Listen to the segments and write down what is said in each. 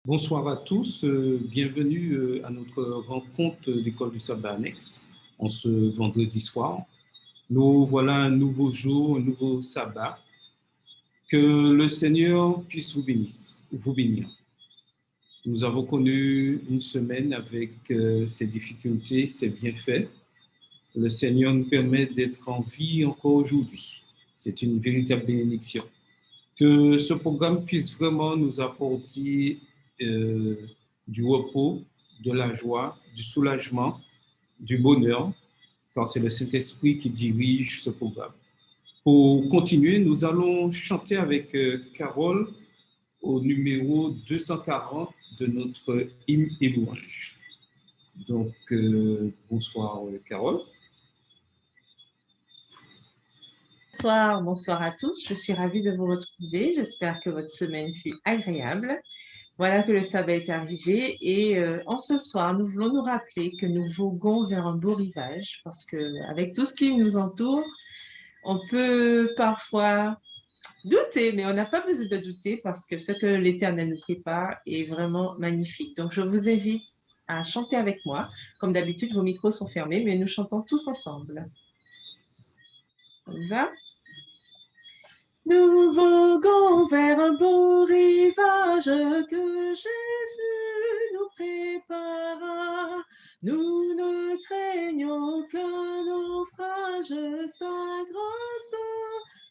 Bonsoir à tous, bienvenue à notre rencontre de l'école du sabbat annexe en ce vendredi soir. Nous voilà un nouveau jour, un nouveau sabbat. Que le Seigneur puisse vous bénir. Nous avons connu une semaine avec ses difficultés, ses bienfaits. Le Seigneur nous permet d'être en vie encore aujourd'hui. C'est une véritable bénédiction. Que ce programme puisse vraiment nous apporter euh, du repos, de la joie, du soulagement, du bonheur, car c'est le Saint-Esprit qui dirige ce programme. Pour continuer, nous allons chanter avec Carole au numéro 240 de notre hymne et louange. Donc, bonsoir Carole. Bonsoir à tous. Je suis ravie de vous retrouver. J'espère que votre semaine fut agréable. Voilà que le sabbat est arrivé et en ce soir, nous voulons nous rappeler que nous voguons vers un beau rivage parce que avec tout ce qui nous entoure, on peut parfois douter, mais on n'a pas besoin de douter parce que ce que l'Éternel nous prépare est vraiment magnifique. Donc, je vous invite à chanter avec moi. Comme d'habitude, vos micros sont fermés, mais nous chantons tous ensemble. On y va? Nous voguons vers un beau rivage que Jésus nous prépara. Nous ne craignons aucun naufrage, sa grâce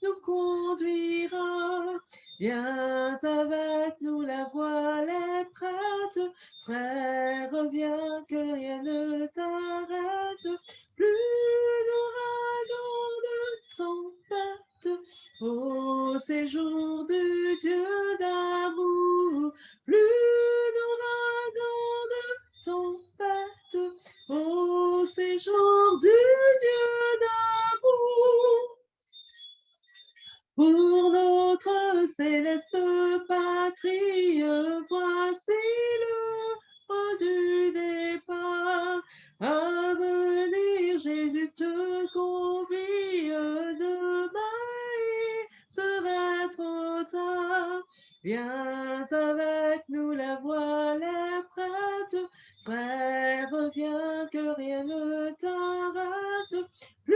nous conduira. Viens avec nous, la voile est prête. Frère, viens que rien ne t'arrête. Plus d'ouragan de tempête. Au séjour du Dieu d'amour, plus d'ouragan de tempête. Au séjour du Dieu d'amour. Pour notre céleste patrie, voici le point du départ. À venir, Jésus te convie, demain sera trop tard. Viens avec nous, la voile est prête. Frère, viens que rien ne t'arrête. Plus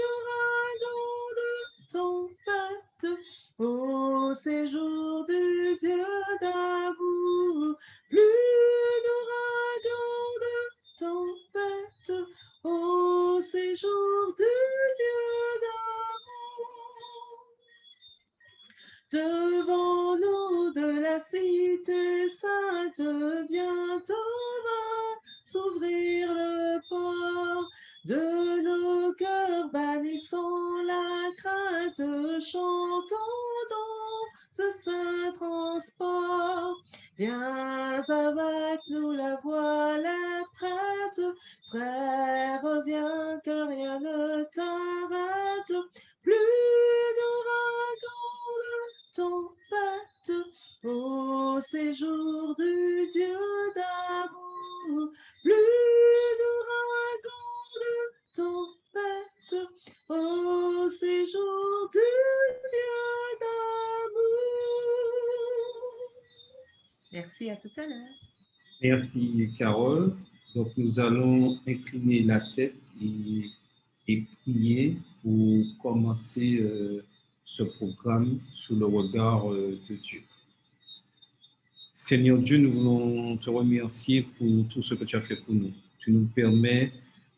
d'ouragan de tempête au séjour du Dieu d'amour. Plus d'ouragan de tempête au séjour du Dieu d'amour. Devant nous de la cité sainte, bientôt va s'ouvrir le port. De nos cœurs bannissons la crainte, chantons dans ce saint transport. Viens avec nous, la voile est prête. Frère, viens que rien ne t'arrête. Plus d'ouragan de tempête au séjour du Dieu d'amour. Plus d'ouragan de tempête au séjour du Dieu d'amour. Merci, à tout à l'heure. Merci Carole. Donc nous allons incliner la tête et prier pour commencer ce programme sous le regard de Dieu. Seigneur Dieu, nous voulons te remercier pour tout ce que tu as fait pour nous. Tu nous permets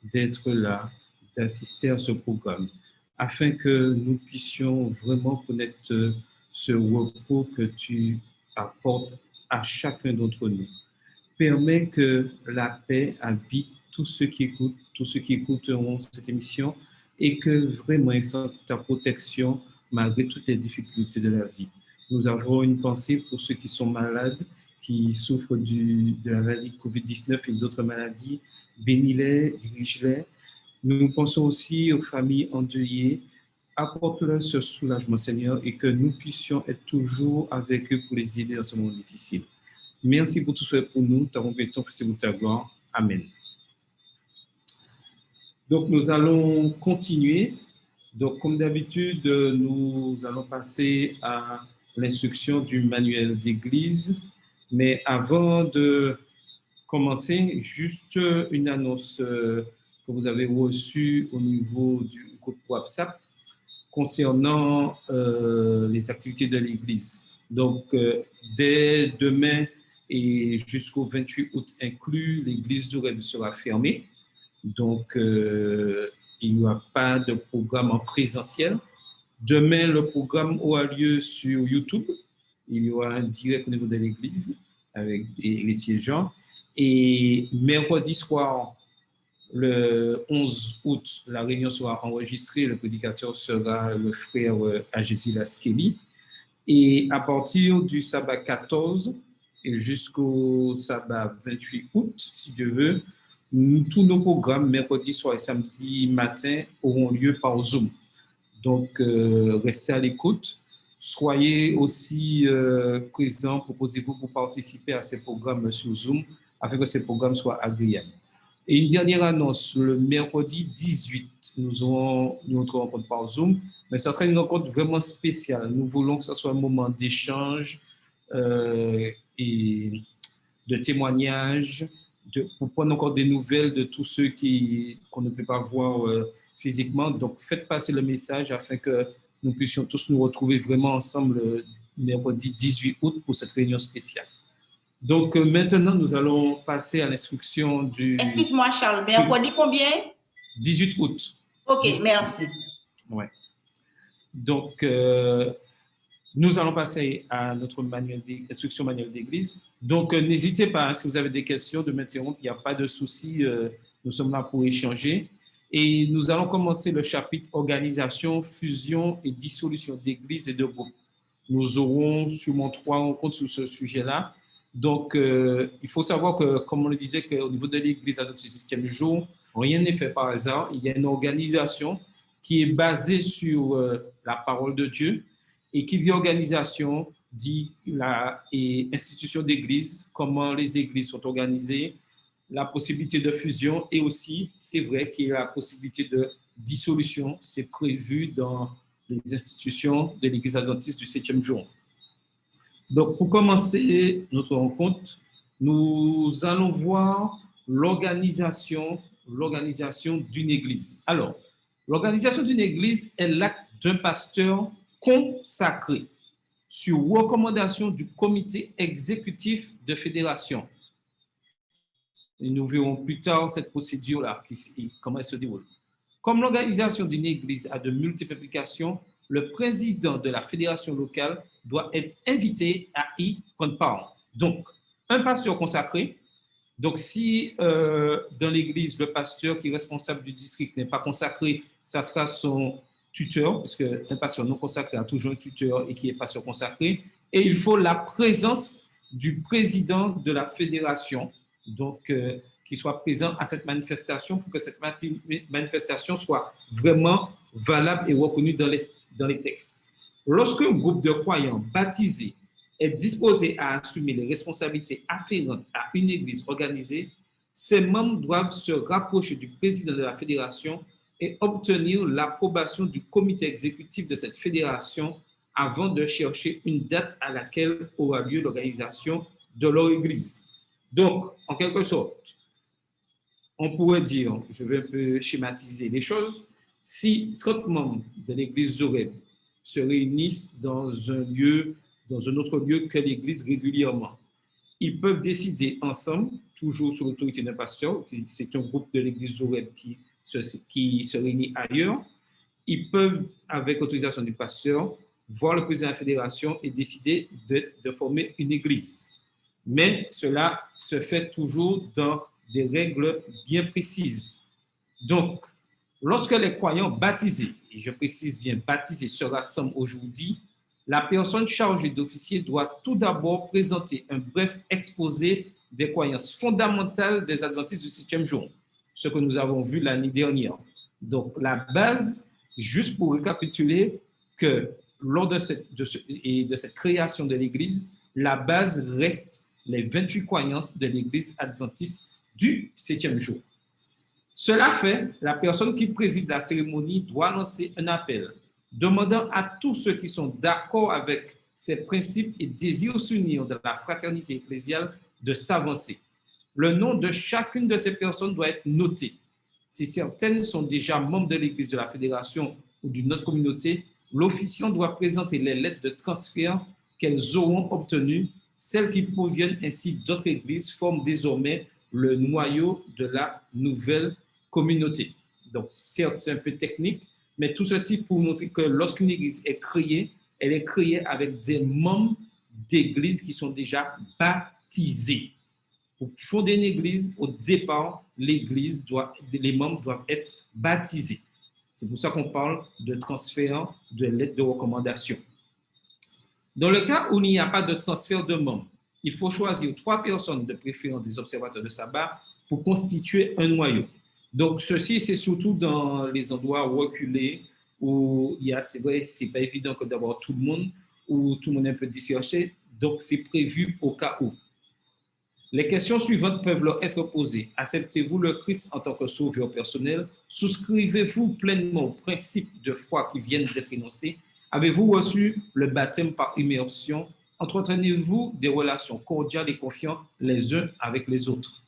d'être là, d'assister à ce programme, afin que nous puissions vraiment connaître ce repos que tu apportes à chacun d'entre nous. Permets que la paix habite tous ceux qui écouteront cette émission, et que vraiment, avec ta protection, malgré toutes les difficultés de la vie. Nous avons une pensée pour ceux qui sont malades, qui souffrent de la maladie COVID-19 et d'autres maladies. Bénis-les, dirige-les. Nous pensons aussi aux familles endeuillées. Apporte-leur ce soulagement, Seigneur, et que nous puissions être toujours avec eux pour les aider dans ce moment difficile. Merci pour tout ce que pour nous. T'avons béni ton Fils et pour ta gloire. Amen. Donc, nous allons continuer. Donc, comme d'habitude, nous allons passer à l'instruction du manuel d'église. Mais avant de commencer, juste une annonce que vous avez reçue au niveau du groupe WhatsApp concernant les activités de l'Église. Donc, dès demain et jusqu'au 28 août inclus, l'Église d'Oreb sera fermée. Donc, il n'y aura pas de programme en présentiel. Demain, le programme aura lieu sur YouTube. Il y aura un direct au niveau de l'Église avec les siégeants. Et mercredi soir, le 11 août, la réunion sera enregistrée. Le prédicateur sera le frère Agesilas Kelly. Et à partir du sabbat 14 et jusqu'au sabbat 28 août, si Dieu veut, tous nos programmes, mercredi soir et samedi matin, auront lieu par Zoom. Donc, restez à l'écoute. Soyez aussi présents, proposez-vous pour participer à ces programmes sur Zoom afin que ces programmes soient agréables. Et une dernière annonce, le mercredi 18, nous aurons notre rencontre par Zoom, mais ça sera une rencontre vraiment spéciale. Nous voulons que ce soit un moment d'échange et de témoignage, pour prendre encore des nouvelles de tous ceux qu'on ne peut pas voir physiquement. Donc, faites passer le message afin que nous puissions tous nous retrouver vraiment ensemble le mercredi 18 août pour cette réunion spéciale. Donc, maintenant, nous allons passer à l'instruction du... Excuse-moi, Charles, mercredi combien? 18 août. OK, 18 merci. Ouais. Donc, nous allons passer à notre instruction manuelle d'église. Donc, n'hésitez pas, hein, si vous avez des questions, de m'interrompre, il n'y a pas de souci. Nous sommes là pour échanger. Et nous allons commencer le chapitre organisation, fusion et dissolution d'églises et de groupes. Nous aurons sûrement 3 rencontres sur ce sujet-là. Donc, il faut savoir que, comme on le disait, qu'au niveau de l'église à notre 7e jour, rien n'est fait par hasard. Il y a une organisation qui est basée sur la parole de Dieu. Et qui dit organisation, dit et institution d'église, comment les églises sont organisées, la possibilité de fusion et aussi, c'est vrai qu'il y a la possibilité de dissolution. C'est prévu dans les institutions de l'église adventiste du 7e jour. Donc, pour commencer notre rencontre, nous allons voir l'organisation d'une église. Alors, l'organisation d'une église est l'acte d'un pasteur consacré sur recommandation du comité exécutif de fédération. Et nous verrons plus tard cette procédure-là, comment elle se déroule. Comme l'organisation d'une église a de multiples applications, le président de la fédération locale doit être invité à y prendre part. Donc, un pasteur consacré. Donc, si dans l'église, le pasteur qui est responsable du district n'est pas consacré, ça sera son tuteur, parce qu'un pasteur non consacré a toujours un tuteur et qui est pasteur consacré. Et il faut la présence du président de la fédération, donc qui soit présent à cette manifestation pour que cette manifestation soit vraiment valable et reconnue dans les textes. Lorsqu'un groupe de croyants baptisés est disposé à assumer les responsabilités afférentes à une église organisée, ses membres doivent se rapprocher du président de la fédération et obtenir l'approbation du comité exécutif de cette fédération avant de chercher une date à laquelle aura lieu l'organisation de leur église. Donc, en quelque sorte, on pourrait dire, je vais un peu schématiser les choses, si 30 membres de l'église d'Oreb se réunissent dans un autre lieu que l'église régulièrement, ils peuvent décider ensemble, toujours sous l'autorité d'un pasteur, c'est un groupe de l'église d'Oreb qui se réunit ailleurs, ils peuvent, avec autorisation du pasteur, voir le président de la fédération et décider de former une église. Mais cela se fait toujours dans des règles bien précises. Donc, lorsque les croyants baptisés, et je précise bien baptisés, se rassemblent aujourd'hui, la personne chargée d'officier doit tout d'abord présenter un bref exposé des croyances fondamentales des adventistes du 7e jour, ce que nous avons vu l'année dernière. Donc, la base, juste pour récapituler, que lors de cette création de l'Église, la base reste les 28 croyances de l'Église adventiste du 7e jour. Cela fait, la personne qui préside la cérémonie doit lancer un appel demandant à tous ceux qui sont d'accord avec ses principes et désire s'unir dans la fraternité ecclésiale de s'avancer. Le nom de chacune de ces personnes doit être noté. Si certaines sont déjà membres de l'Église de la Fédération ou d'une autre communauté, l'officiant doit présenter les lettres de transfert qu'elles auront obtenues. Celles qui proviennent ainsi d'autres églises forment désormais le noyau de la nouvelle communauté. Donc, certes, c'est un peu technique, mais tout ceci pour montrer que lorsqu'une église est créée, elle est créée avec des membres d'église qui sont déjà baptisés. Pour fonder une église, au départ, les membres doivent être baptisés. C'est pour ça qu'on parle de transfert de lettres de recommandation. Dans le cas où il n'y a pas de transfert de membres, il faut choisir 3 personnes de préférence des observateurs de sabbat pour constituer un noyau. Donc, ceci, c'est surtout dans les endroits reculés où c'est vrai, c'est pas évident que d'avoir tout le monde, où tout le monde est un peu dispersé. Donc, c'est prévu au cas où. Les questions suivantes peuvent leur être posées. Acceptez-vous le Christ en tant que sauveur personnel? Souscrivez-vous pleinement aux principes de foi qui viennent d'être énoncés? Avez-vous reçu le baptême par immersion? Entretenez-vous des relations cordiales et confiantes les uns avec les autres?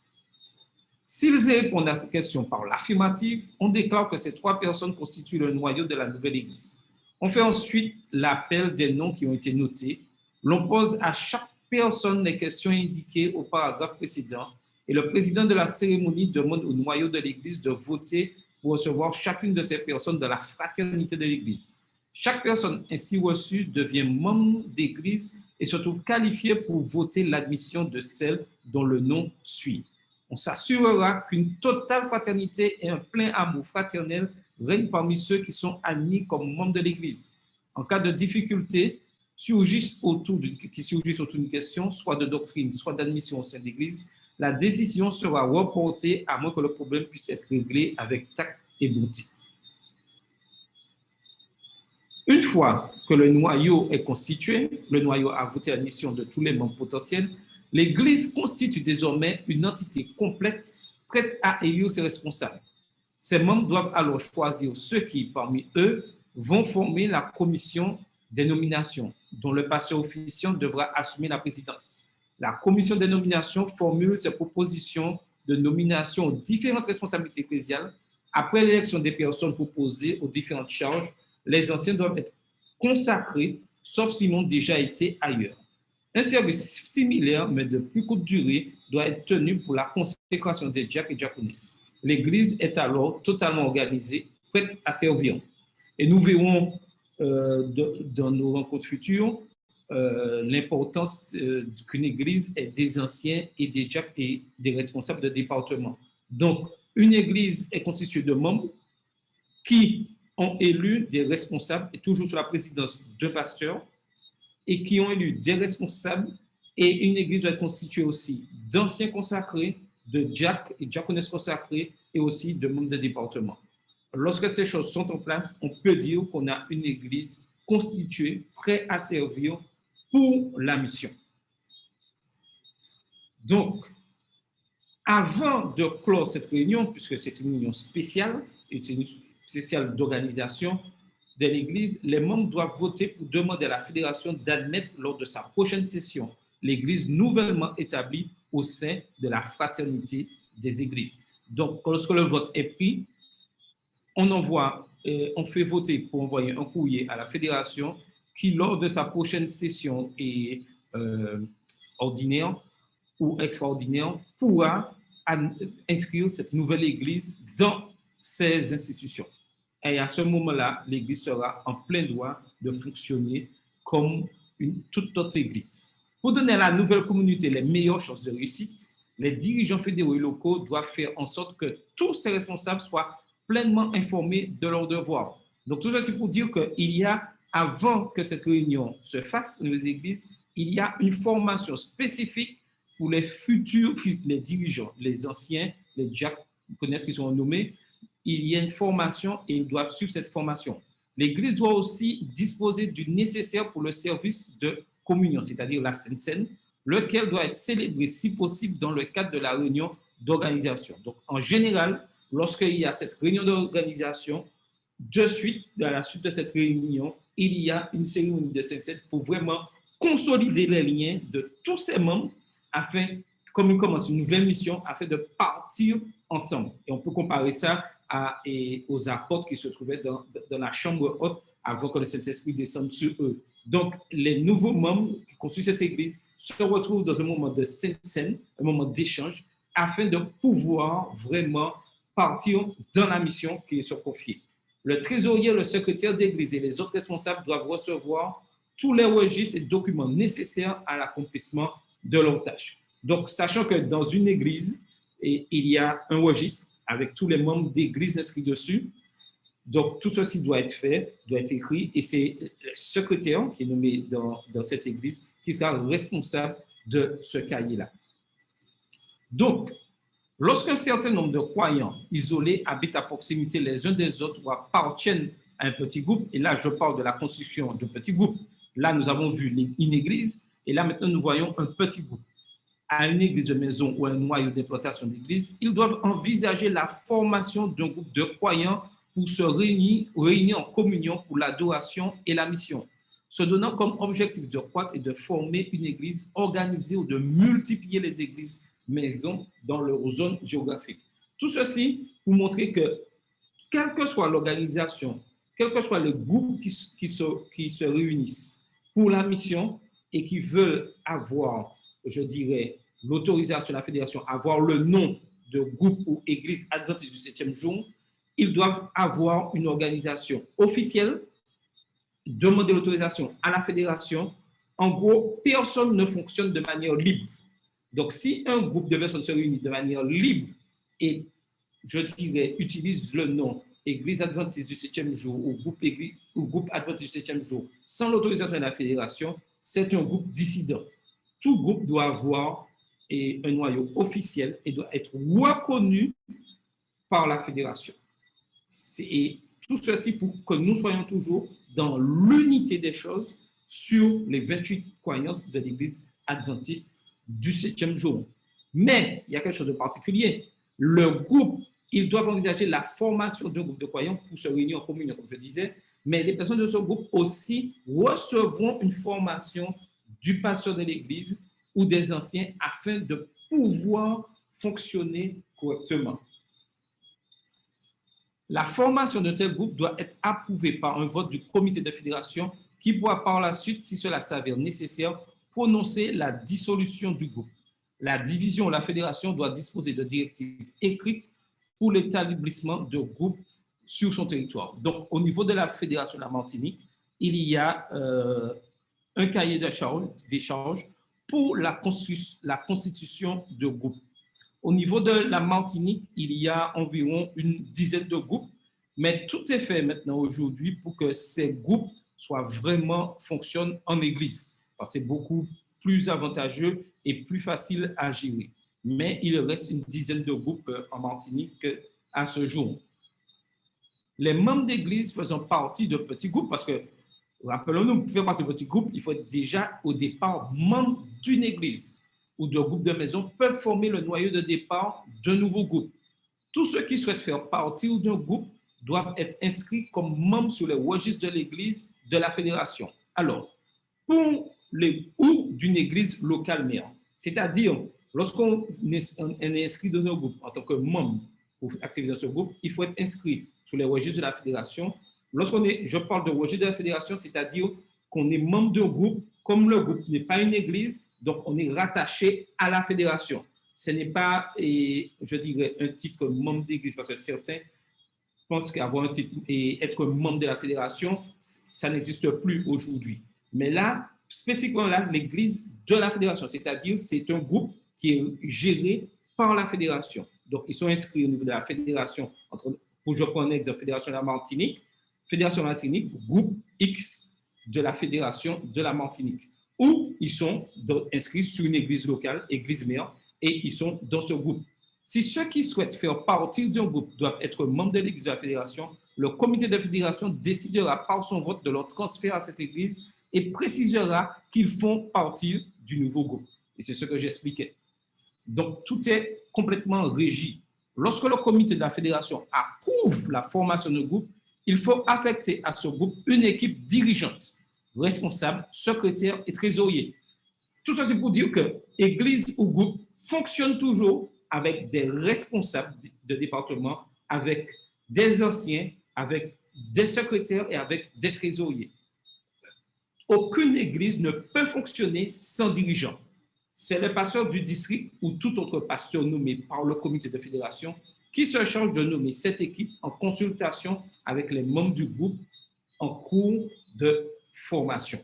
S'ils répondent à cette question par l'affirmative, on déclare que ces 3 personnes constituent le noyau de la nouvelle Église. On fait ensuite l'appel des noms qui ont été notés. L'on pose à chaque personne les questions indiquées au paragraphe précédent et le président de la cérémonie demande au noyau de l'Église de voter pour recevoir chacune de ces personnes dans la fraternité de l'Église. Chaque personne ainsi reçue devient membre d'Église et se trouve qualifiée pour voter l'admission de celle dont le nom suit. On s'assurera qu'une totale fraternité et un plein amour fraternel règnent parmi ceux qui sont admis comme membres de l'Église. En cas de difficulté qui surgissent autour d'une question, soit de doctrine, soit d'admission au sein de l'Église, la décision sera reportée à moins que le problème puisse être réglé avec tact et bonté. Une fois que le noyau est constitué, le noyau a voté l'admission de tous les membres potentiels, l'Église constitue désormais une entité complète, prête à élire ses responsables. Ces membres doivent alors choisir ceux qui, parmi eux, vont former la commission des nominations, dont le pasteur officiant devra assumer la présidence. La commission des nominations formule ses propositions de nomination aux différentes responsabilités ecclésiales. Après l'élection des personnes proposées aux différentes charges, les anciens doivent être consacrés, sauf s'ils ont déjà été ailleurs. Un service similaire, mais de plus courte durée, doit être tenu pour la consécration des diacres et diaconesses. L'Église est alors totalement organisée, prête à servir. Et nous verrons dans nos rencontres futures l'importance qu'une Église ait des anciens et des diacres et des responsables de département. Donc, une Église est constituée de membres qui ont élu des responsables, et toujours sous la présidence d'un pasteur, et qui ont élu des responsables, et une église doit être constituée aussi d'anciens consacrés, de diacres et diaconesses consacrés, et aussi de membres de département. Lorsque ces choses sont en place, on peut dire qu'on a une église constituée, prête à servir pour la mission. Donc, avant de clore cette réunion, puisque c'est une réunion spéciale, et c'est une spéciale d'organisation de l'Église, les membres doivent voter pour demander à la fédération d'admettre lors de sa prochaine session l'Église nouvellement établie au sein de la fraternité des Églises. Donc, lorsque le vote est pris, on fait voter pour envoyer un courrier à la fédération qui, lors de sa prochaine session ordinaire ou extraordinaire, pourra inscrire cette nouvelle Église dans ces institutions. Et à ce moment-là, l'Église sera en plein droit de fonctionner comme toute autre Église. Pour donner à la nouvelle communauté les meilleures chances de réussite, les dirigeants fédéraux et locaux doivent faire en sorte que tous ces responsables soient pleinement informés de leurs devoirs. Donc, tout ceci pour dire qu'il y a, avant que cette réunion se fasse dans les églises, il y a une formation spécifique pour les futurs, les dirigeants, les anciens, les diacres, vous connaissez qui sont nommés. Il y a une formation et ils doivent suivre cette formation. L'Église doit aussi disposer du nécessaire pour le service de communion, c'est-à-dire la Sainte Seine, lequel doit être célébré si possible dans le cadre de la réunion d'organisation. Donc, en général, lorsqu'il y a cette réunion d'organisation, à la suite de cette réunion, il y a une cérémonie de Sainte Seine pour vraiment consolider les liens de tous ces membres afin, comme ils commencent une nouvelle mission, afin de partir ensemble. Et on peut comparer ça aux apôtres qui se trouvaient dans la chambre haute avant que le Saint-Esprit descende sur eux. Donc, les nouveaux membres qui construisent cette église se retrouvent dans un moment de scène, un moment d'échange, afin de pouvoir vraiment partir dans la mission qui est sur confiée. Le trésorier, le secrétaire d'église et les autres responsables doivent recevoir tous les registres et documents nécessaires à l'accomplissement de leur tâche. Donc, sachant que dans une église, il y a un registre avec tous les membres d'église inscrits dessus. Donc, tout ceci doit être fait, doit être écrit, et c'est le secrétaire qui est nommé dans cette église qui sera responsable de ce cahier-là. Donc, lorsqu'un certain nombre de croyants isolés habitent à proximité les uns des autres ou appartiennent à un petit groupe, et là, je parle de la constitution de petits groupes. Là, nous avons vu une église, et là, maintenant, nous voyons un petit groupe. À une église de maison ou un noyau d'implantation d'église, ils doivent envisager la formation d'un groupe de croyants pour se réunir en communion pour l'adoration et la mission, se donnant comme objectif de croître et de former une église organisée ou de multiplier les églises maisons dans leur zone géographique. Tout ceci pour montrer que, quelle que soit l'organisation, quels que soient les groupes qui se réunissent pour la mission et qui veulent avoir, je dirais, l'autorisation de la fédération, avoir le nom de groupe ou église adventiste du 7e jour, ils doivent avoir une organisation officielle, demander l'autorisation à la fédération. En gros, personne ne fonctionne de manière libre. Donc, si un groupe de personnes se réunit de manière libre et, je dirais, utilise le nom Église adventiste du 7e jour ou groupe adventiste du 7e jour sans l'autorisation de la fédération, c'est un groupe dissident. Tout groupe doit avoir un noyau officiel et doit être reconnu par la fédération. Et tout ceci pour que nous soyons toujours dans l'unité des choses sur les 28 croyances de l'Église adventiste du 7e jour. Mais il y a quelque chose de particulier. Le groupe, ils doivent envisager la formation d'un groupe de croyants pour se réunir en communion, comme je disais, mais les personnes de ce groupe aussi recevront une formation du pasteur de l'Église ou des anciens afin de pouvoir fonctionner correctement. La formation de tel groupe doit être approuvée par un vote du comité de fédération qui pourra par la suite, si cela s'avère nécessaire, prononcer la dissolution du groupe. La division ou la fédération doit disposer de directives écrites pour l'établissement de groupes sur son territoire. Donc, au niveau de la fédération de la Martinique, il y a un cahier des charges pour la constitution de groupes. Au niveau de la Martinique, il y a environ une dizaine de groupes, mais tout est fait maintenant aujourd'hui pour que ces groupes fonctionnent en église, parce que c'est beaucoup plus avantageux et plus facile à gérer. Mais il reste une dizaine de groupes en Martinique à ce jour. Les membres d'église faisant partie de petits groupes, parce que, rappelons-nous, pour faire partie de petits groupes, il faut être déjà au départ membre d'une église ou de groupes de maison peuvent former le noyau de départ d'un nouveau groupe. Tous ceux qui souhaitent faire partie d'un groupe doivent être inscrits comme membres sur les registres de l'église de la fédération. Alors, ou d'une église locale mère, c'est-à-dire, lorsqu'on est inscrit dans un groupe en tant que membre pour activer dans ce groupe, il faut être inscrit sur les registres de la fédération. Je parle de registre de la fédération, c'est-à-dire qu'on est membre d'un groupe, comme le groupe n'est pas une église, donc on est rattaché à la fédération. Ce n'est pas, je dirais, un titre membre d'église, parce que certains pensent qu'avoir un titre et être membre de la fédération, ça n'existe plus aujourd'hui. Mais là, spécifiquement là, l'église de la fédération, c'est-à-dire c'est un groupe qui est géré par la fédération. Donc, ils sont inscrits au niveau de la fédération, pour je prends un exemple, Fédération de la Martinique, groupe X de la Fédération de la Martinique, où ils sont inscrits sur une église locale, église mère, et ils sont dans ce groupe. Si ceux qui souhaitent faire partie d'un groupe doivent être membres de l'église de la fédération, le comité de fédération décidera par son vote de leur transfert à cette église et précisera qu'ils font partie du nouveau groupe. Et c'est ce que j'expliquais. Donc, tout est complètement régi. Lorsque le comité de la fédération approuve la formation de groupe, il faut affecter à ce groupe une équipe dirigeante responsable, secrétaire et trésorier. Tout ça, c'est pour dire que église ou groupe fonctionne toujours avec des responsables de département, avec des anciens, avec des secrétaires et avec des trésoriers. Aucune église ne peut fonctionner sans dirigeant. C'est le pasteur du district ou tout autre pasteur nommé par le comité de fédération qui se charge de nommer cette équipe en consultation avec les membres du groupe en cours de formation.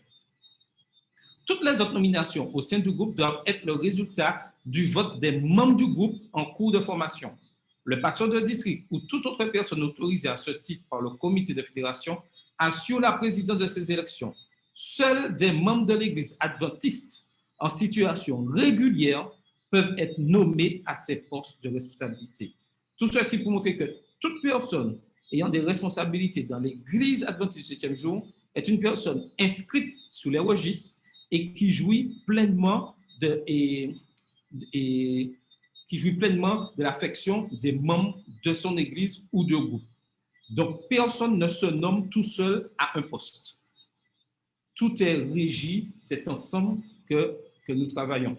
Toutes les autres nominations au sein du groupe doivent être le résultat du vote des membres du groupe en cours de formation. Le pasteur de district ou toute autre personne autorisée à ce titre par le comité de fédération assure la présidence de ces élections. Seuls des membres de l'Église adventiste en situation régulière peuvent être nommés à ces postes de responsabilité. Tout ceci pour montrer que toute personne ayant des responsabilités dans l'Église adventiste du 7e jour est une personne inscrite sous les registres et qui jouit pleinement de l'affection des membres de son Église ou de groupe. Donc, personne ne se nomme tout seul à un poste. Tout est régi, c'est ensemble que nous travaillons.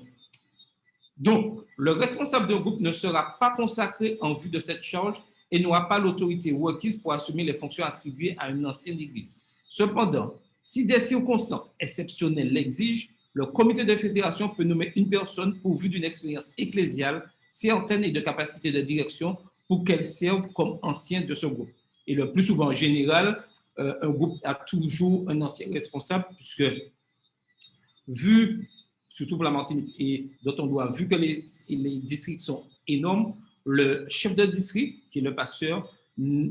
Donc, le responsable d'un groupe ne sera pas consacré en vue de cette charge et n'aura pas l'autorité requise pour assumer les fonctions attribuées à une ancienne église. Cependant, si des circonstances exceptionnelles l'exigent, le comité de fédération peut nommer une personne pourvue d'une expérience ecclésiale certaine et de capacité de direction pour qu'elle serve comme ancien de ce groupe. Et le plus souvent, en général, un groupe a toujours un ancien responsable, puisque vu, surtout pour la Martinique et d'autres endroits, vu que les districts sont énormes, le chef de district, qui est le pasteur,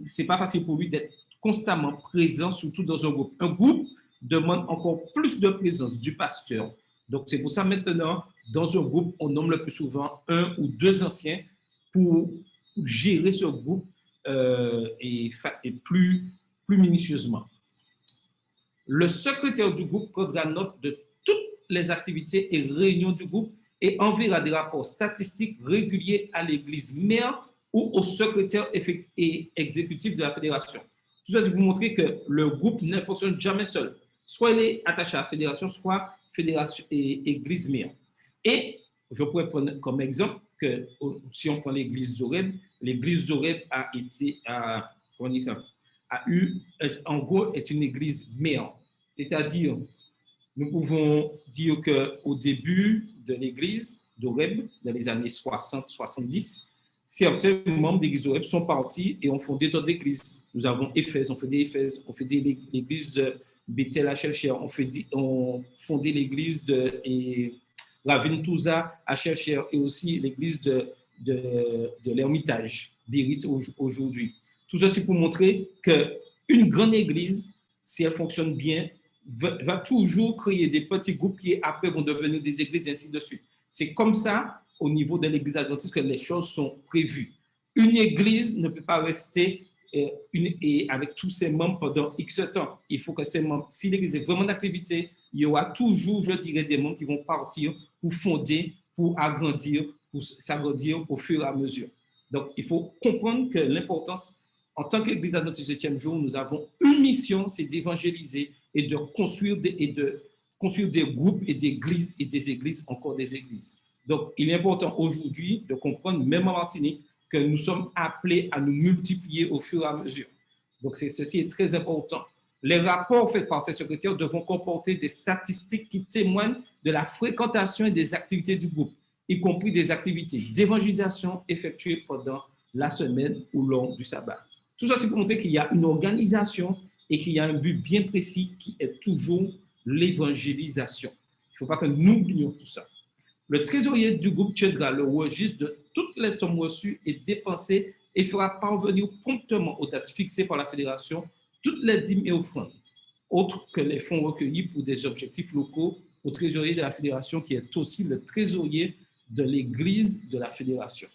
c'est pas facile pour lui d'être constamment présent, surtout dans un groupe. Un groupe demande encore plus de présence du pasteur. Donc, c'est pour ça maintenant, dans un groupe, on nomme le plus souvent un ou deux anciens pour gérer ce groupe et plus minutieusement. Le secrétaire du groupe prendra note de toutes les activités et réunions du groupe et enverra des rapports statistiques réguliers à l'église mère ou au secrétaire exécutif de la fédération. Tout ça, c'est pour montrer que le groupe ne fonctionne jamais seul. Soit il est attaché à la fédération, soit fédération et église mère. Et je pourrais prendre comme exemple que si on prend l'église d'Oreb en gros, est une église mère. C'est-à-dire, nous pouvons dire qu'au début de l'église d'Oreb, dans les années 60-70, certains membres de l'église d'Oreb sont partis et ont fondé d'autres églises. Nous avons Éphèse, on fait l'église de Bethel à Chelcher, on fondé l'église de Ravine Touza à Chelcher et aussi l'église de l'Ermitage, Birit aujourd'hui. Tout ceci pour montrer qu'une grande église, si elle fonctionne bien, va toujours créer des petits groupes qui après vont devenir des églises et ainsi de suite. C'est comme ça, au niveau de l'église adventiste, que les choses sont prévues. Une église ne peut pas rester avec tous ses membres pendant X temps. Il faut que ces membres, si l'église est vraiment d'activité, il y aura toujours, je dirais, des membres qui vont partir pour fonder, pour agrandir, pour s'agrandir au fur et à mesure. Donc, il faut comprendre que l'importance, en tant qu'Église adventiste du 7e jour, nous avons une mission, c'est d'évangéliser et de construire des groupes et des églises, encore des églises. Donc, il est important aujourd'hui de comprendre, même en Martinique, que nous sommes appelés à nous multiplier au fur et à mesure. Donc, ceci est très important. Les rapports faits par ces secrétaires devront comporter des statistiques qui témoignent de la fréquentation et des activités du groupe, y compris des activités d'évangélisation effectuées pendant la semaine ou lors du sabbat. Tout ça, c'est pour montrer qu'il y a une organisation et qu'il y a un but bien précis qui est toujours l'évangélisation. Il ne faut pas que nous oublions tout ça. Le trésorier du groupe tiendra le registre de toutes les sommes reçues et dépensées et fera parvenir promptement aux dates fixées par la fédération toutes les dîmes et offrandes, autres que les fonds recueillis pour des objectifs locaux au trésorier de la fédération qui est aussi le trésorier de l'église de la fédération.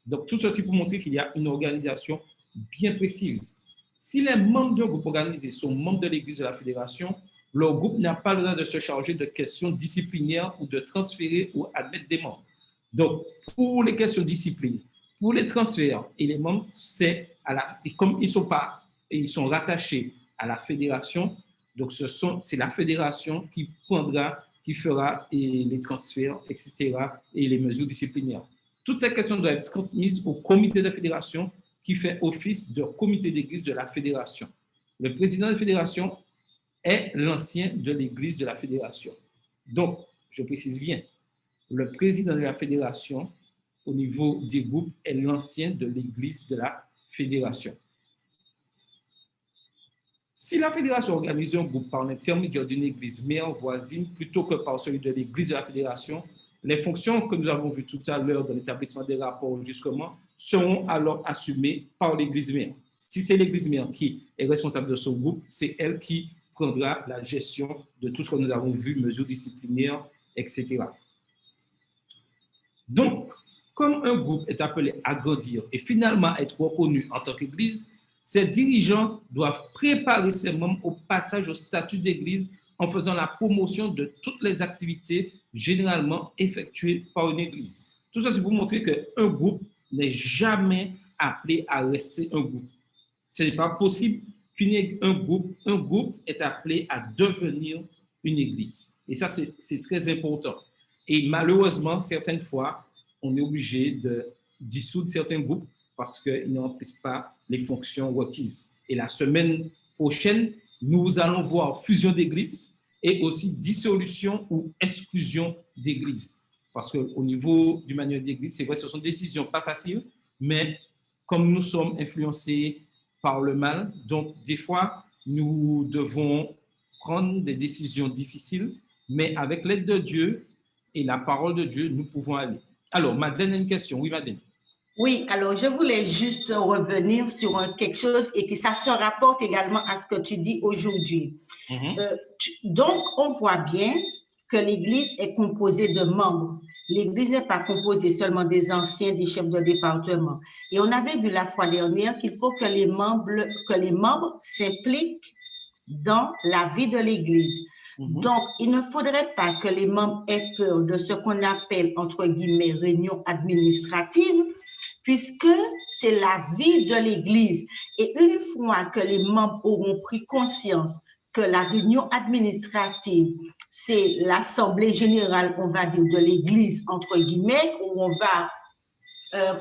Donc, tout ceci pour montrer qu'il y a une organisation bien précise. Si les membres d'un groupe organisé sont membres de l'église de la fédération, leur groupe n'a pas le droit de se charger de questions disciplinaires ou de transférer ou admettre des membres. Donc, pour les questions disciplinaires, pour les transferts et les membres, comme ils sont rattachés à la fédération, Donc, c'est la fédération qui prendra, qui fera les transferts, etc., et les mesures disciplinaires. Toutes ces questions doivent être transmises au comité de fédération qui fait office de comité d'église de la fédération. Le président de la fédération est l'ancien de l'église de la fédération. Donc, je précise bien, le président de la fédération, au niveau des groupes, est l'ancien de l'église de la fédération. Si la fédération organise un groupe par l'intermédiaire d'une église mère voisine plutôt que par celui de l'église de la fédération, les fonctions que nous avons vues tout à l'heure dans l'établissement des rapports justement seront alors assumées par l'église mère. Si c'est l'église mère qui est responsable de son groupe, c'est elle qui prendra la gestion de tout ce que nous avons vu, mesures disciplinaires, etc. Donc, comme un groupe est appelé à grandir et finalement à être reconnu en tant qu'église, ses dirigeants doivent préparer ses membres au passage au statut d'église en faisant la promotion de toutes les activités généralement effectuées par une église. Tout ça, c'est pour montrer qu'un groupe n'est jamais appelé à rester un groupe. Ce n'est pas possible qu'un groupe est appelé à devenir une église. Et ça, c'est très important. Et malheureusement, certaines fois, on est obligé de dissoudre certains groupes parce qu'ils ne remplissent pas les fonctions requises. Et la semaine prochaine, nous allons voir fusion d'églises et aussi dissolution ou exclusion d'églises. Parce qu'au niveau du manuel d'église, c'est vrai, ce sont des décisions pas faciles, mais comme nous sommes influencés par le mal, donc des fois, nous devons prendre des décisions difficiles, mais avec l'aide de Dieu et la parole de Dieu, nous pouvons aller. Alors, Madeleine a une question. Oui, Madeleine. Oui, alors je voulais juste revenir sur quelque chose et que ça se rapporte également à ce que tu dis aujourd'hui. Donc, on voit bien que l'Église est composée de membres. L'Église n'est pas composée seulement des anciens, des chefs de département. Et on avait vu la fois dernière qu'il faut que les membres s'impliquent dans la vie de l'Église. Donc, il ne faudrait pas que les membres aient peur de ce qu'on appelle, entre guillemets, réunion administrative, puisque c'est la vie de l'Église. Et une fois que les membres auront pris conscience que la réunion administrative, c'est l'assemblée générale, on va dire, de l'Église, entre guillemets, où on va,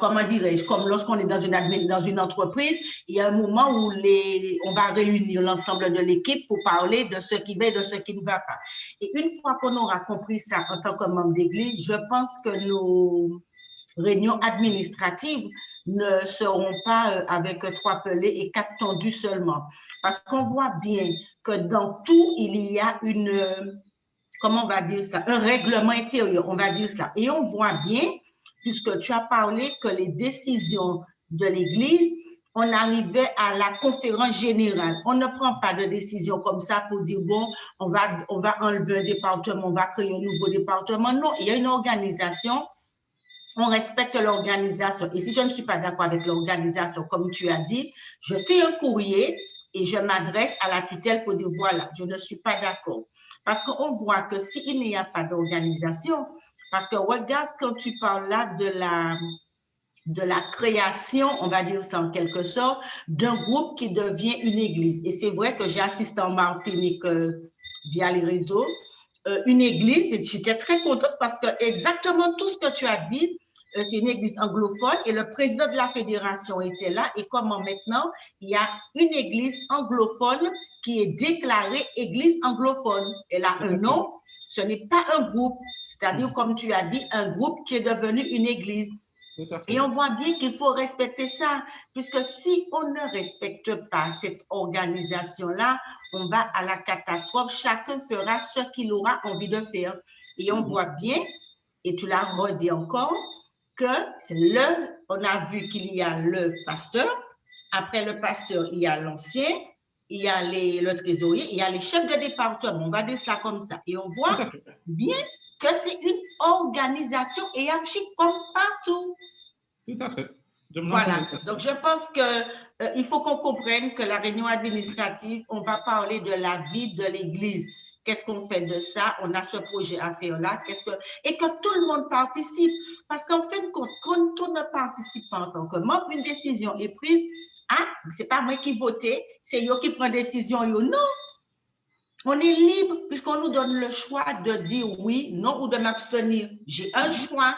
comment dirais-je, comme lorsqu'on est dans une entreprise, il y a un moment où on va réunir l'ensemble de l'équipe pour parler de ce qui va et de ce qui ne va pas. Et une fois qu'on aura compris ça en tant que membre d'Église, je pense que nos réunions administratives ne seront pas avec 3 pelés et 4 tondus seulement. Parce qu'on voit bien que dans tout, il y a comment on va dire ça, un règlement intérieur, on va dire ça. Et on voit bien, puisque tu as parlé que les décisions de l'Église, on arrivait à la conférence générale. On ne prend pas de décision comme ça pour dire, bon, on va enlever un département, on va créer un nouveau département. Non, il y a une organisation. On respecte l'organisation. Et si je ne suis pas d'accord avec l'organisation, comme tu as dit, je fais un courrier et je m'adresse à la tutelle pour dire, voilà, je ne suis pas d'accord. Parce qu'on voit que s'il n'y a pas d'organisation, parce que regarde quand tu parles là de la création, on va dire ça en quelque sorte, d'un groupe qui devient une église. Et c'est vrai que j'ai assisté en Martinique via les réseaux, une église, et j'étais très contente parce que exactement tout ce que tu as dit, c'est une église anglophone et le président de la fédération était là. Et comment maintenant, il y a une église anglophone qui est déclarée église anglophone. Elle a un nom, ce n'est pas un groupe, c'est-à-dire comme tu as dit, un groupe qui est devenu une église. Et on voit bien qu'il faut respecter ça, puisque si on ne respecte pas cette organisation-là, on va à la catastrophe. Chacun fera ce qu'il aura envie de faire. Et on voit bien, et tu l'as redit encore, que on a vu qu'il y a le pasteur, après le pasteur, il y a l'ancien, il y a le trésorier, il y a les chefs de département, on va dire ça comme ça. Et on voit bien que c'est une organisation hiérarchique comme partout. Tout à fait. Voilà, donc je pense qu'il faut qu'on comprenne que la réunion administrative, on va parler de la vie de l'Église. Qu'est-ce qu'on fait de ça? On a ce projet à faire là. Et que tout le monde participe. Parce qu'en fin de compte, quand tout ne participe pas en tant que membre, une décision est prise. Ah, c'est pas moi qui votais, c'est eux qui prennent décision. Non. On est libre puisqu'on nous donne le choix de dire oui, non ou de m'abstenir. J'ai un choix.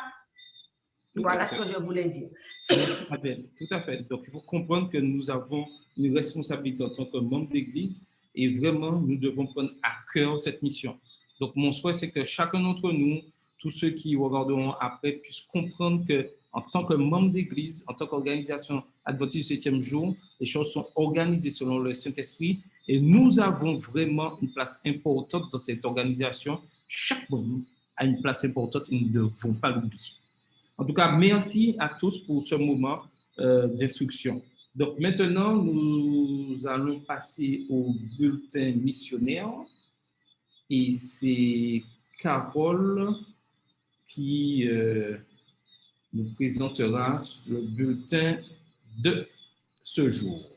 Voilà ce que je voulais dire. Merci, Adèle. Tout à fait. Donc, il faut comprendre que nous avons une responsabilité en tant que membre d'Église et vraiment, nous devons prendre à cœur cette mission. Donc, mon souhait, c'est que chacun d'entre nous, tous ceux qui regarderont après, puissent comprendre qu'en tant que membre d'Église, en tant qu'organisation adventiste du 7e jour, les choses sont organisées selon le Saint-Esprit et nous avons vraiment une place importante dans cette organisation. Chaque membre a une place importante et nous ne devons pas l'oublier. En tout cas, merci à tous pour ce moment d'instruction. Donc maintenant, nous allons passer au bulletin missionnaire et c'est Carole qui nous présentera le bulletin de ce jour.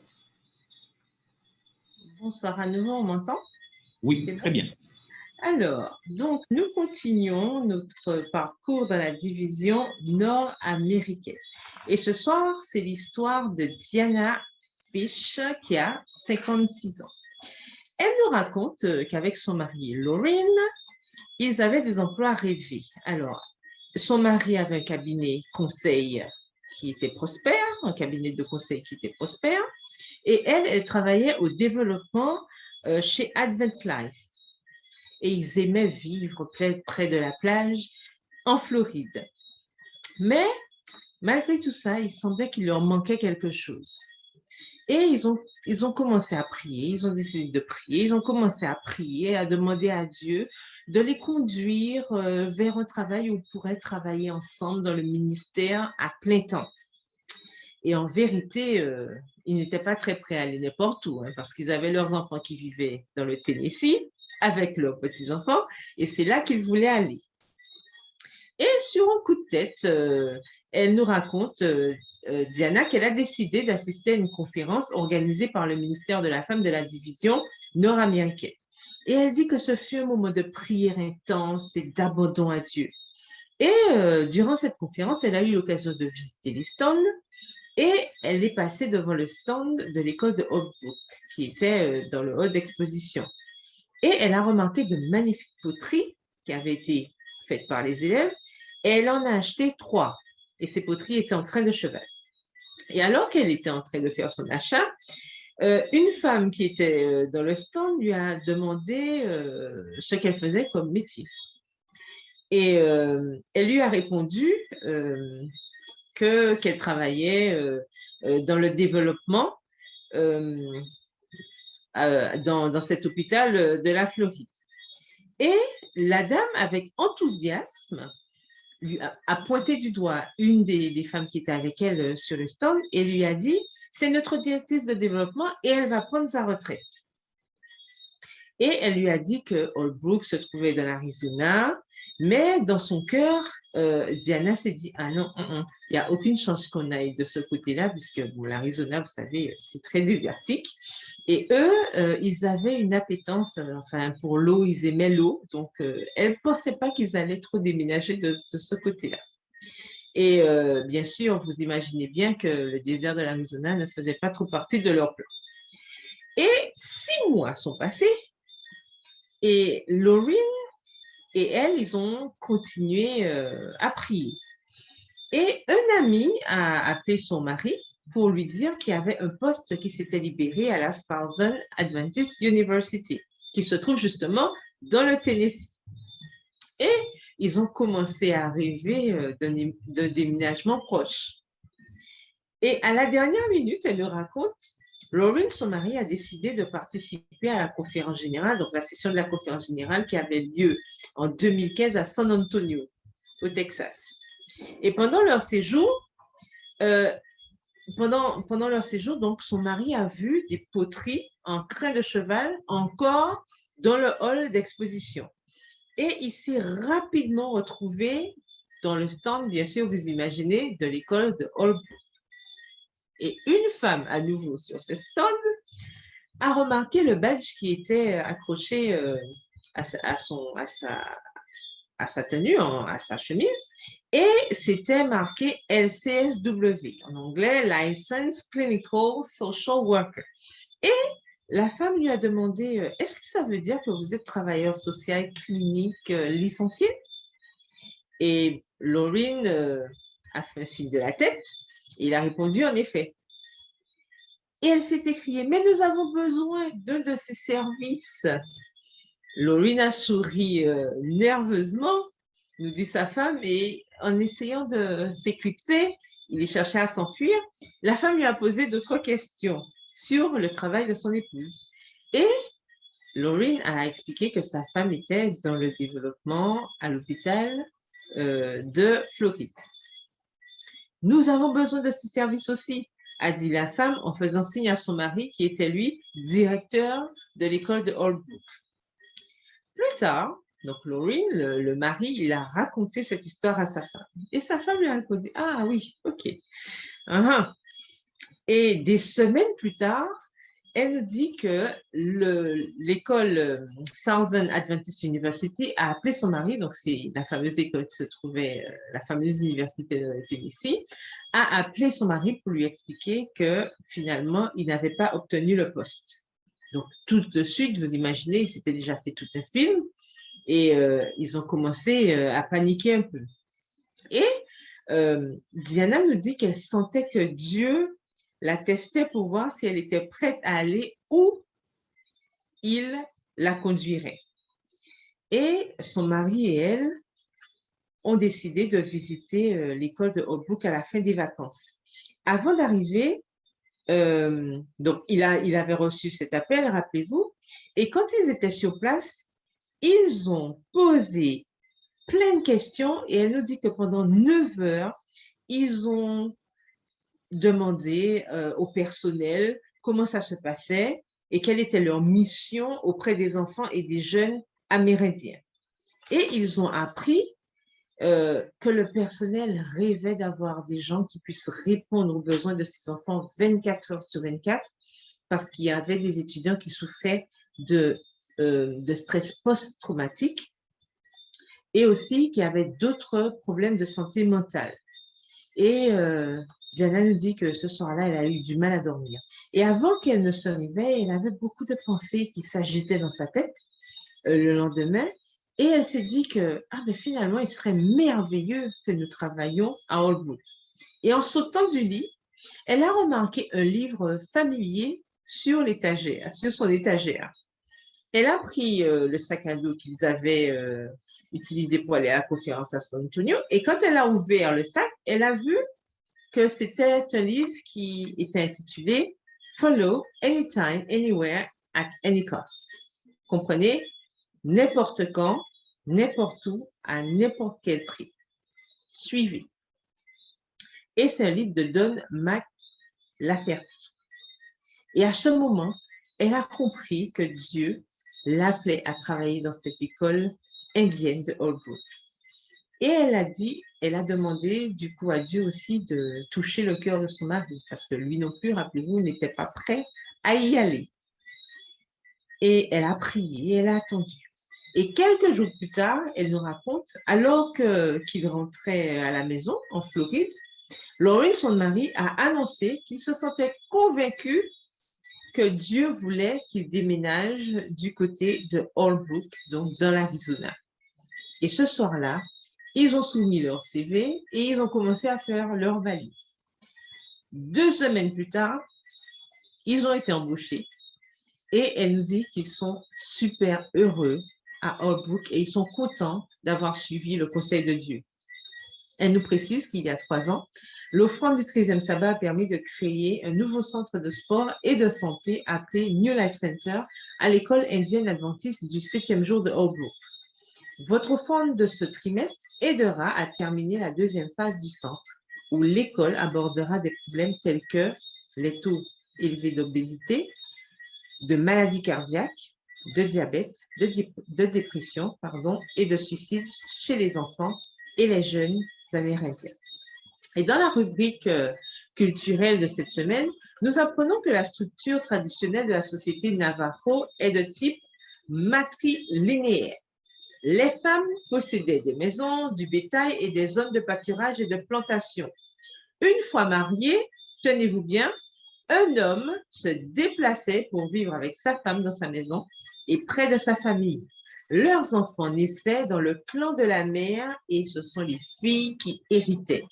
Bonsoir à nouveau, on m'entend? Oui, très bien. Alors, donc, nous continuons notre parcours dans la division nord-américaine. Et ce soir, c'est l'histoire de Diana Fish qui a 56 ans. Elle nous raconte qu'avec son mari Lauren, ils avaient des emplois rêvés. Alors, son mari avait un cabinet conseil qui était prospère, un cabinet de conseil qui était prospère, et elle travaillait au développement chez Advent Life. Et ils aimaient vivre près de la plage en Floride. Mais malgré tout ça, il semblait qu'il leur manquait quelque chose. Et ils ont commencé à prier, ils ont décidé de prier, ils ont commencé à prier, à demander à Dieu de les conduire vers un travail où ils pourraient travailler ensemble dans le ministère à plein temps. Et en vérité, ils n'étaient pas très prêts à aller n'importe où, parce qu'ils avaient leurs enfants qui vivaient dans le Tennessee, avec leurs petits-enfants, et c'est là qu'ils voulaient aller. Et sur un coup de tête, elle nous raconte, Diana, qu'elle a décidé d'assister à une conférence organisée par le ministère de la Femme de la division nord-américaine. Et elle dit que ce fut un moment de prière intense et d'abandon à Dieu. Et durant cette conférence, elle a eu l'occasion de visiter les stands et elle est passée devant le stand de l'école de Holbrook, qui était dans le hall d'exposition. Et elle a remarqué de magnifiques poteries qui avaient été faites par les élèves et elle en a acheté 3. Et ces poteries étaient en crin de cheval. Et alors qu'elle était en train de faire son achat, une femme qui était dans le stand lui a demandé ce qu'elle faisait comme métier. Et elle lui a répondu qu'elle travaillait dans le développement dans cet hôpital de la Floride. Et la dame, avec enthousiasme, lui a pointé du doigt une des femmes qui était avec elle sur le stand et lui a dit « C'est notre directrice de développement et elle va prendre sa retraite. » Et elle lui a dit que Holbrook se trouvait dans l'Arizona, mais dans son cœur, Diana s'est dit « Ah non, il n'y a aucune chance qu'on aille de ce côté-là, puisque bon, l'Arizona, vous savez, c'est très désertique. » Et eux, ils avaient une appétence pour l'eau, ils aimaient l'eau, donc elle ne pensait pas qu'ils allaient trop déménager de ce côté-là. Et bien sûr, vous imaginez bien que le désert de l'Arizona ne faisait pas trop partie de leur plan. Et 6 mois sont passés, et Lauren et elle, ils ont continué à prier. Et un ami a appelé son mari pour lui dire qu'il y avait un poste qui s'était libéré à la Spalding Adventist University, qui se trouve justement dans le Tennessee. Et ils ont commencé à rêver d'un déménagement proche. Et à la dernière minute, elle nous raconte, Lauren, son mari, a décidé de participer à la conférence générale, donc la session de la conférence générale qui avait lieu en 2015 à San Antonio, au Texas. Et pendant leur séjour, donc, son mari a vu des poteries en crin de cheval encore dans le hall d'exposition. Et il s'est rapidement retrouvé dans le stand, bien sûr, vous imaginez, de l'école de Holbrook. Et une femme, à nouveau, sur ce stand, a remarqué le badge qui était accroché à sa tenue, à sa chemise, et c'était marqué LCSW, en anglais, Licensed Clinical Social Worker. Et la femme lui a demandé, est-ce que ça veut dire que vous êtes travailleur social clinique licencié? Et Laureen a fait un signe de la tête. Et il a répondu en effet. Et elle s'est écriée, mais nous avons besoin d'un de ces services. Laureen a souri nerveusement, nous dit sa femme, et en essayant de s'éclipser, il cherchait à s'enfuir. La femme lui a posé d'autres questions sur le travail de son épouse. Et Laureen a expliqué que sa femme était dans le développement à l'hôpital de Floride. Nous avons besoin de ces services aussi, a dit la femme en faisant signe à son mari qui était lui directeur de l'école de Holbrook. Plus tard, donc Laureen, le mari, il a raconté cette histoire à sa femme. Et sa femme lui a répondu, ah oui, ok. Et des semaines plus tard, elle nous dit que l'école Southern Adventist University a appelé son mari, donc c'est la fameuse école qui se trouvait, la fameuse université de Tennessee, a appelé son mari pour lui expliquer que finalement, il n'avait pas obtenu le poste. Donc tout de suite, vous imaginez, il s'était déjà fait tout un film et ils ont commencé à paniquer un peu. Et Diana nous dit qu'elle sentait que Dieu la testait pour voir si elle était prête à aller où il la conduirait. Et son mari et elle ont décidé de visiter l'école de Holbrook à la fin des vacances. Avant d'arriver, donc il avait reçu cet appel, rappelez-vous, et quand ils étaient sur place, ils ont posé plein de questions et elle nous dit que pendant 9 heures, ils ont demandé au personnel comment ça se passait et quelle était leur mission auprès des enfants et des jeunes amérindiens. Et ils ont appris que le personnel rêvait d'avoir des gens qui puissent répondre aux besoins de ces enfants 24 heures sur 24 parce qu'il y avait des étudiants qui souffraient de stress post-traumatique et aussi qu'il y avait d'autres problèmes de santé mentale. Et Diana nous dit que ce soir-là, elle a eu du mal à dormir. Et avant qu'elle ne se réveille, elle avait beaucoup de pensées qui s'agitaient dans sa tête le lendemain. Et elle s'est dit que mais finalement, il serait merveilleux que nous travaillions à Holbrook. Et en sautant du lit, elle a remarqué un livre familier sur l'étagère, sur son étagère. Elle a pris le sac à dos qu'ils avaient utilisé pour aller à la conférence à San Antonio. Et quand elle a ouvert le sac, elle a vu que c'était un livre qui était intitulé « Follow anytime, anywhere, at any cost ». Comprenez? N'importe quand, n'importe où, à n'importe quel prix. Suivez. Et c'est un livre de Don McLafferty. Et à ce moment, elle a compris que Dieu l'appelait à travailler dans cette école indienne de Holbrook. Et elle a demandé du coup à Dieu aussi de toucher le cœur de son mari, parce que lui non plus, rappelez-vous, n'était pas prêt à y aller. Et elle a prié, elle a attendu. Et quelques jours plus tard, elle nous raconte, alors qu'il rentrait à la maison en Floride, Laureen, son mari, a annoncé qu'il se sentait convaincu que Dieu voulait qu'il déménage du côté de Holbrook, donc dans l'Arizona. Et ce soir-là, ils ont soumis leur CV et ils ont commencé à faire leur valise. 2 semaines plus tard, ils ont été embauchés et elle nous dit qu'ils sont super heureux à Holbrook et ils sont contents d'avoir suivi le conseil de Dieu. Elle nous précise qu'il y a 3 ans, l'offrande du 13e sabbat a permis de créer un nouveau centre de sport et de santé appelé New Life Center à l'école indienne adventiste du 7e jour de Holbrook. Votre offrande de ce trimestre aidera à terminer la 2e phase du centre, où l'école abordera des problèmes tels que les taux élevés d'obésité, de maladies cardiaques, de diabète, de dépression et de suicide chez les enfants et les jeunes amérindiens. Et dans la rubrique culturelle de cette semaine, nous apprenons que la structure traditionnelle de la société Navajo est de type matrilinéaire. Les femmes possédaient des maisons, du bétail et des zones de pâturage et de plantation. Une fois mariées, tenez-vous bien, un homme se déplaçait pour vivre avec sa femme dans sa maison et près de sa famille. Leurs enfants naissaient dans le clan de la mère et ce sont les filles qui héritaient.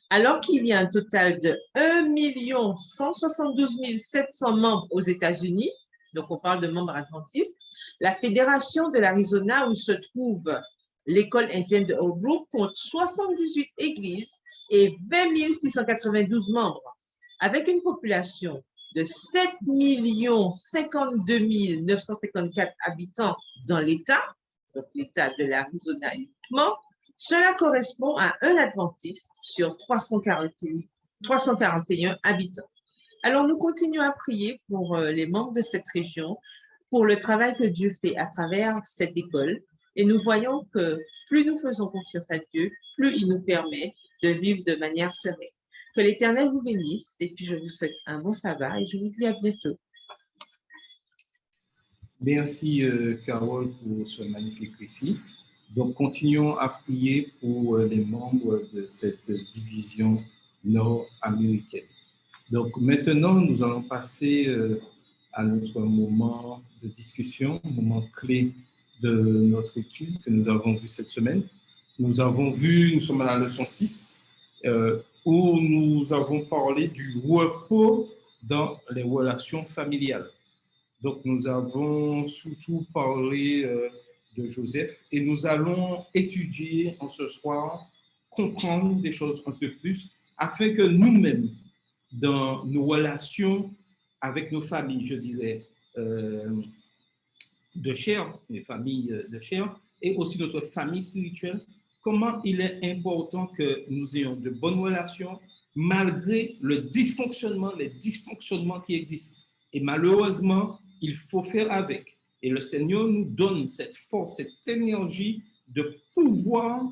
Alors qu'il y a un total de 1 172 700 membres aux États-Unis, donc on parle de membres adventistes, la Fédération de l'Arizona où se trouve l'école indienne de Holbrook compte 78 églises et 20 692 membres, avec une population de 7 52 954 habitants dans l'État, donc l'État de l'Arizona uniquement. Cela correspond à un adventiste sur 341 habitants. Alors, nous continuons à prier pour les membres de cette région, pour le travail que Dieu fait à travers cette école. Et nous voyons que plus nous faisons confiance à Dieu, plus il nous permet de vivre de manière sereine. Que l'Éternel vous bénisse et puis je vous souhaite un bon sabbat et je vous dis à bientôt. Merci, Carole, pour ce magnifique récit. Donc, continuons à prier pour les membres de cette division nord-américaine. Donc, maintenant, nous allons passer à notre moment de discussion, moment clé de notre étude que nous avons vu cette semaine. Nous sommes à la leçon 6, où nous avons parlé du repos dans les relations familiales. Donc, nous avons surtout parlé de Joseph et nous allons étudier en ce soir, comprendre des choses un peu plus afin que nous-mêmes, dans nos relations avec nos familles, je dirais, de chair, les familles de chair, et aussi notre famille spirituelle, comment il est important que nous ayons de bonnes relations malgré les dysfonctionnements qui existent. Et malheureusement, il faut faire avec. Et le Seigneur nous donne cette force, cette énergie de pouvoir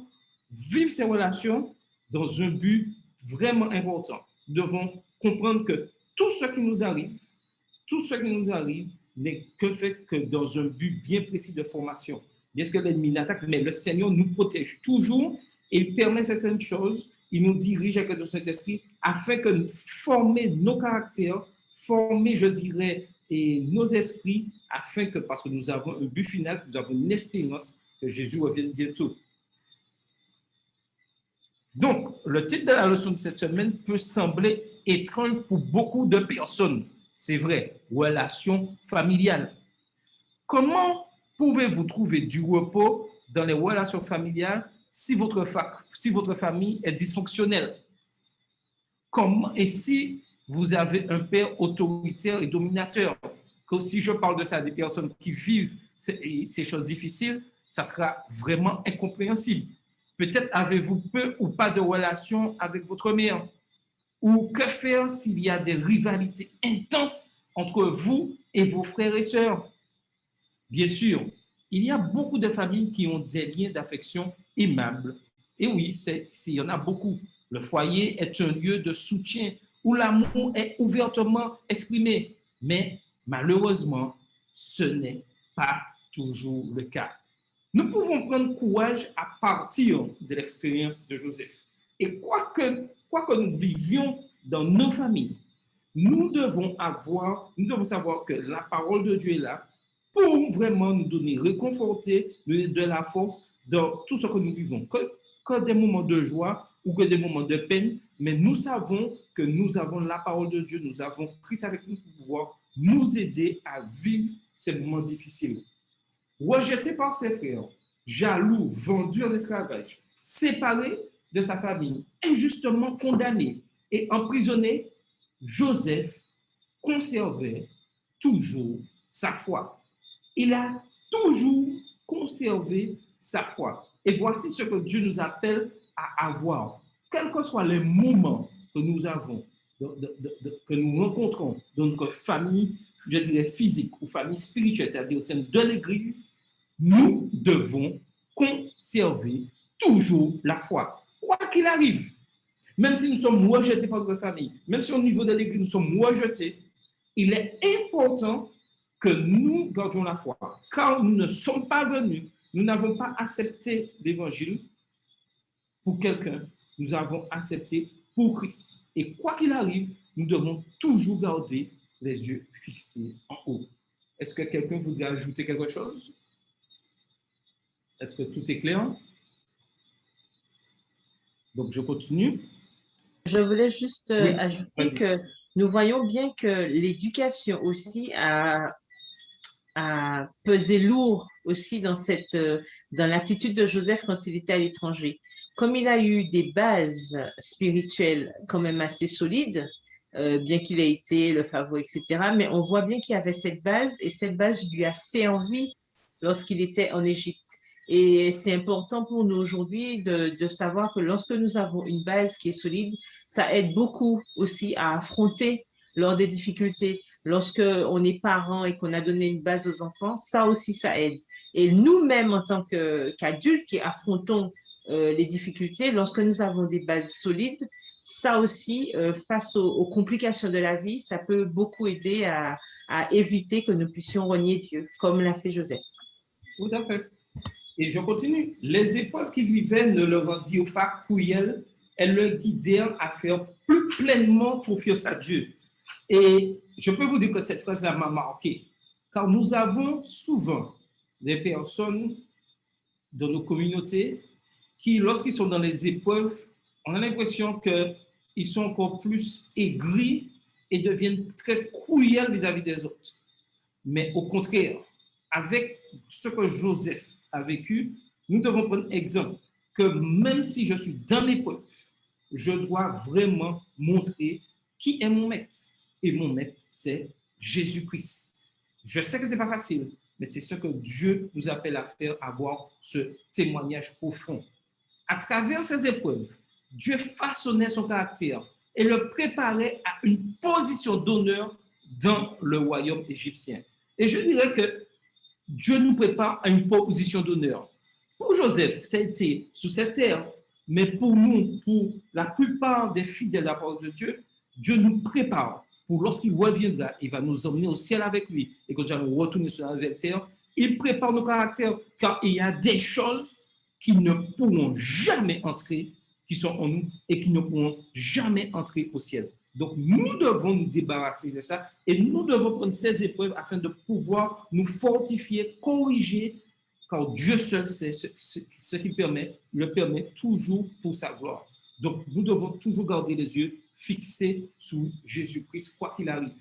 vivre ces relations dans un but vraiment important. Nous devons comprendre que tout ce qui nous arrive n'est que fait que dans un but bien précis de formation. Bien sûr que l'ennemi l'attaque, mais le Seigneur nous protège toujours et il permet certaines choses, il nous dirige avec le Saint-Esprit afin que nous formions nos caractères, former, je dirais, et nos esprits, afin que, parce que nous avons un but final, nous avons une espérance que Jésus revienne bientôt. Donc, le titre de la leçon de cette semaine peut sembler étrange pour beaucoup de personnes. C'est vrai, relations familiales. Comment pouvez-vous trouver du repos dans les relations familiales si votre famille est dysfonctionnelle? Comment, et si vous avez un père autoritaire et dominateur? Que si je parle de ça à des personnes qui vivent ces choses difficiles, ça sera vraiment incompréhensible. Peut-être avez-vous peu ou pas de relation avec votre mère. Ou que faire s'il y a des rivalités intenses entre vous et vos frères et sœurs? Bien sûr, il y a beaucoup de familles qui ont des liens d'affection aimables. Et oui, il y en a beaucoup. Le foyer est un lieu de soutien où l'amour est ouvertement exprimé. Mais malheureusement, ce n'est pas toujours le cas. Nous pouvons prendre courage à partir de l'expérience de Joseph. Et quoi que nous vivions dans nos familles, nous devons savoir que la parole de Dieu est là pour vraiment nous donner, réconforter, nous donner de la force dans tout ce que nous vivons. Que des moments de joie ou que des moments de peine, mais nous savons que nous avons la parole de Dieu, nous avons Christ avec nous pour pouvoir nous aider à vivre ces moments difficiles. Rejeté par ses frères, jaloux, vendu en esclavage, séparé de sa famille, injustement condamné et emprisonné, Joseph conservait toujours sa foi. Il a toujours conservé sa foi. Et voici ce que Dieu nous appelle à avoir. Quels que soient les moments que nous avons, que nous rencontrons dans notre famille, je dirais physique ou famille spirituelle, c'est-à-dire au sein de l'Église, nous devons conserver toujours la foi. Quoi qu'il arrive, même si nous sommes rejetés par notre famille, même si au niveau de l'Église nous sommes rejetés, il est important que nous gardions la foi. Car nous ne sommes pas venus, nous n'avons pas accepté l'Évangile pour quelqu'un, nous avons accepté pour Christ. Et quoi qu'il arrive, nous devons toujours garder les yeux fixés en haut. Est-ce que quelqu'un voudrait ajouter quelque chose? Est-ce que tout est clair? Donc, je continue. Je voulais juste Oui, ajouter vas-y. que nous voyons bien que l'éducation aussi a pesé lourd aussi dans l'attitude de Joseph quand il était à l'étranger. Comme il a eu des bases spirituelles quand même assez solides, bien qu'il ait été le favori, etc., mais on voit bien qu'il y avait cette base et cette base lui a servi lorsqu'il était en Égypte. Et c'est important pour nous aujourd'hui de savoir que lorsque nous avons une base qui est solide, ça aide beaucoup aussi à affronter lors des difficultés. Lorsque on est parent et qu'on a donné une base aux enfants, ça aussi, ça aide. Et nous-mêmes, en tant qu'adultes qui affrontons les difficultés, lorsque nous avons des bases solides, ça aussi, face aux complications de la vie, ça peut beaucoup aider à éviter que nous puissions renier Dieu, comme l'a fait Joseph. Tout à fait. Et je continue. Les épreuves qu'il vivait ne le rendirent pas cruel, elles le guidèrent à faire plus pleinement confiance à Dieu. Et je peux vous dire que cette phrase-là m'a marqué, car nous avons souvent des personnes dans nos communautés qui, lorsqu'ils sont dans les épreuves, on a l'impression qu'ils sont encore plus aigris et deviennent très cruels vis-à-vis des autres. Mais au contraire, avec ce que Joseph a vécu, nous devons prendre exemple que même si je suis dans l'épreuve, je dois vraiment montrer qui est mon maître. Et mon maître, c'est Jésus-Christ. Je sais que ce n'est pas facile, mais c'est ce que Dieu nous appelle à faire, avoir ce témoignage profond. À travers ces épreuves, Dieu façonnait son caractère et le préparait à une position d'honneur dans le royaume égyptien. Et je dirais que Dieu nous prépare à une position d'honneur. Pour Joseph, ça a été sous cette terre, mais pour nous, pour la plupart des fidèles de la parole de Dieu, Dieu nous prépare pour lorsqu'il reviendra, il va nous emmener au ciel avec lui et quand nous allons retourner sur la nouvelle terre, il prépare nos caractères car il y a des choses qui ne pourront jamais entrer, qui sont en nous et qui ne pourront jamais entrer au ciel. Donc, nous devons nous débarrasser de ça et nous devons prendre ces épreuves afin de pouvoir nous fortifier, corriger, car Dieu seul sait ce qu'il le permet toujours pour sa gloire. Donc, nous devons toujours garder les yeux fixés sur Jésus-Christ, quoi qu'il arrive.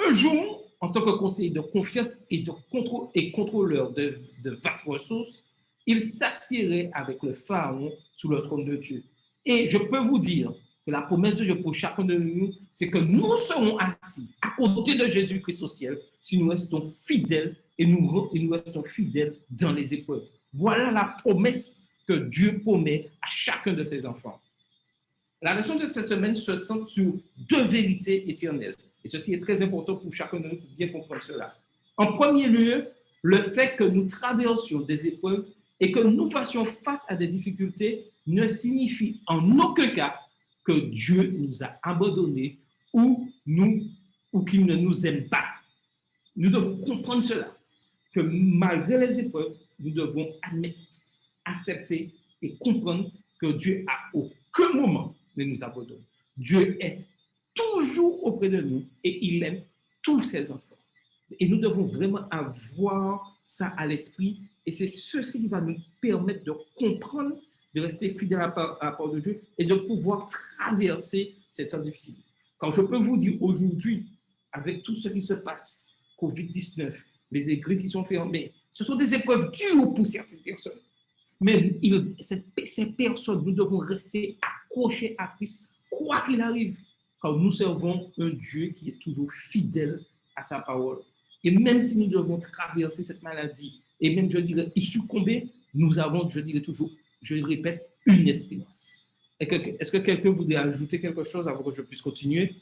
Un jour, en tant que conseiller de confiance et contrôleur de vastes ressources, il s'assierait avec le Pharaon sous le trône de Dieu. Et je peux vous dire que la promesse de Dieu pour chacun de nous, c'est que nous serons assis à côté de Jésus-Christ au ciel si nous restons fidèles et nous restons fidèles dans les épreuves. Voilà la promesse que Dieu promet à chacun de ses enfants. La leçon de cette semaine se centre sur deux vérités éternelles. Et ceci est très important pour chacun de nous pour bien comprendre cela. En premier lieu, le fait que nous traversions des épreuves et que nous fassions face à des difficultés ne signifie en aucun cas que Dieu nous a abandonnés ou qu'il ne nous aime pas. Nous devons comprendre cela, que malgré les épreuves, nous devons admettre, accepter et comprendre que Dieu à aucun moment ne nous abandonne. Dieu est toujours auprès de nous et il aime tous ses enfants. Et nous devons vraiment avoir ça à l'esprit et c'est ceci qui va nous permettre de comprendre, de rester fidèle à la parole de Dieu et de pouvoir traverser ces temps difficiles. Quand je peux vous dire aujourd'hui, avec tout ce qui se passe, COVID-19, les églises qui sont fermées, ce sont des épreuves dures pour certaines personnes. Mais ces personnes, nous devons rester accrochés à Christ, quoi qu'il arrive, car nous servons un Dieu qui est toujours fidèle à sa parole. Et même si nous devons traverser cette maladie, et même, je dirais, y succomber, nous avons, je dirais toujours, je répète, une espérance. Est-ce que quelqu'un voudrait ajouter quelque chose avant que je puisse continuer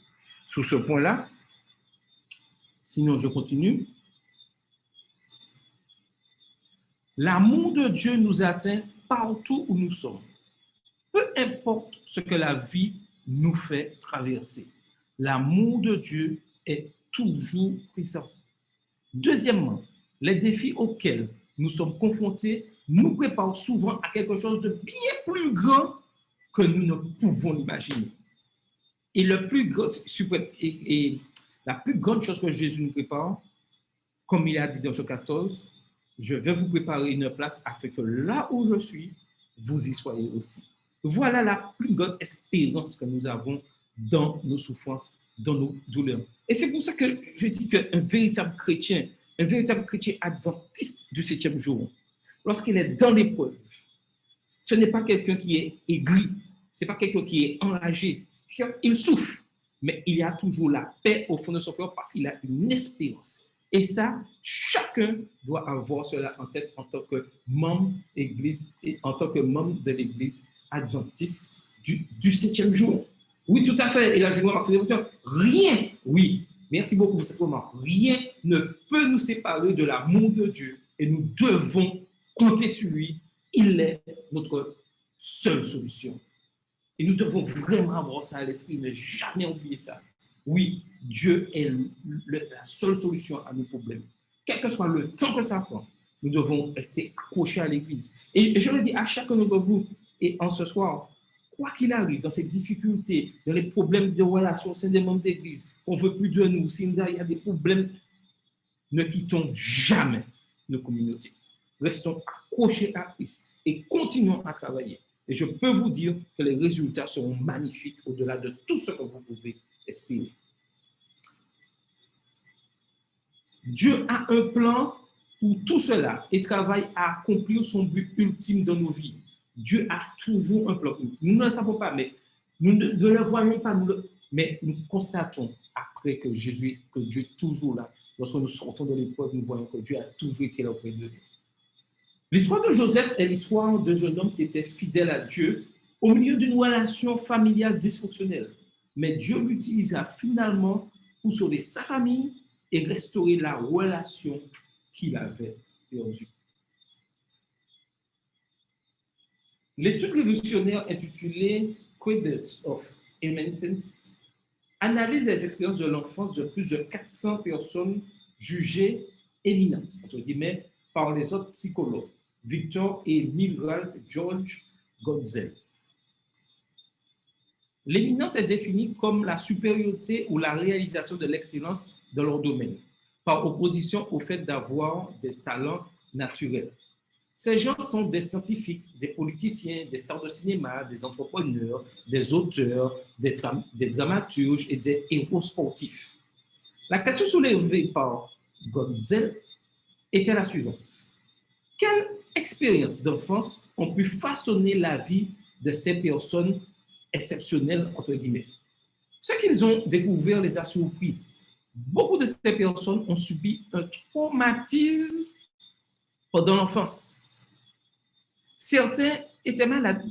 sur ce point-là? Sinon, je continue. L'amour de Dieu nous atteint partout où nous sommes. Peu importe ce que la vie nous fait traverser. L'amour de Dieu est toujours présent. Deuxièmement, les défis auxquels nous sommes confrontés nous préparent souvent à quelque chose de bien plus grand que nous ne pouvons l'imaginer. Et, la plus grande chose que Jésus nous prépare, comme il a dit dans Jean 14, je vais vous préparer une place afin que là où je suis, vous y soyez aussi. Voilà la plus grande espérance que nous avons dans nos souffrances, dans nos douleurs. Et c'est pour ça que je dis qu'un véritable chrétien adventiste du 7e jour, lorsqu'il est dans l'épreuve, ce n'est pas quelqu'un qui est aigri, ce n'est pas quelqu'un qui est enragé. Il souffre, mais il y a toujours la paix au fond de son cœur parce qu'il a une espérance. Et ça, chacun doit avoir cela en tête en tant que membre d'église et en tant que membre de l'église adventiste du 7e jour. Oui, tout à fait. Et là, je dois marquer rien, oui, merci beaucoup pour cette remarque. Rien ne peut nous séparer de l'amour de Dieu et nous devons compter sur lui. Il est notre seule solution. Et nous devons vraiment avoir ça à l'esprit, ne jamais oublier ça. Oui, Dieu est la seule solution à nos problèmes. Quel que soit le temps que ça prend, nous devons rester accrochés à l'Église. Et je le dis à chacun d'entre vous, et en ce soir, quoi qu'il arrive, dans ces difficultés, dans les problèmes de relations, c'est des membres d'Église, on ne veut plus de nous, s'il y a des problèmes, ne quittons jamais nos communautés. Restons accrochés à Christ et continuons à travailler. Et je peux vous dire que les résultats seront magnifiques au-delà de tout ce que vous pouvez espérer. Dieu a un plan pour tout cela et travaille à accomplir son but ultime dans nos vies. Dieu a toujours un plan. Nous ne le savons pas, mais nous ne le voyons pas, mais nous constatons après que Dieu est toujours là. Lorsque nous sortons de l'épreuve, nous voyons que Dieu a toujours été là auprès de nous. L'histoire de Joseph est l'histoire d'un jeune homme qui était fidèle à Dieu au milieu d'une relation familiale dysfonctionnelle. Mais Dieu l'utilisa finalement pour sauver sa famille et restaurer la relation qu'il avait perdue. L'étude révolutionnaire intitulée Credits of Eminence analyse les expériences de l'enfance de plus de 400 personnes jugées éminentes, entre guillemets, par les autres psychologues, Victor et Miguel George Godzel. L'éminence est définie comme la supériorité ou la réalisation de l'excellence dans leur domaine, par opposition au fait d'avoir des talents naturels. Ces gens sont des scientifiques, des politiciens, des stars de cinéma, des entrepreneurs, des auteurs, des dramaturges et des héros sportifs. La question soulevée par Godzel était la suivante. Quelles expériences d'enfance ont pu façonner la vie de ces personnes exceptionnelles, entre guillemets? Ce qu'ils ont découvert les a surpris. Beaucoup de ces personnes ont subi un traumatisme pendant l'enfance. Certains étaient malades,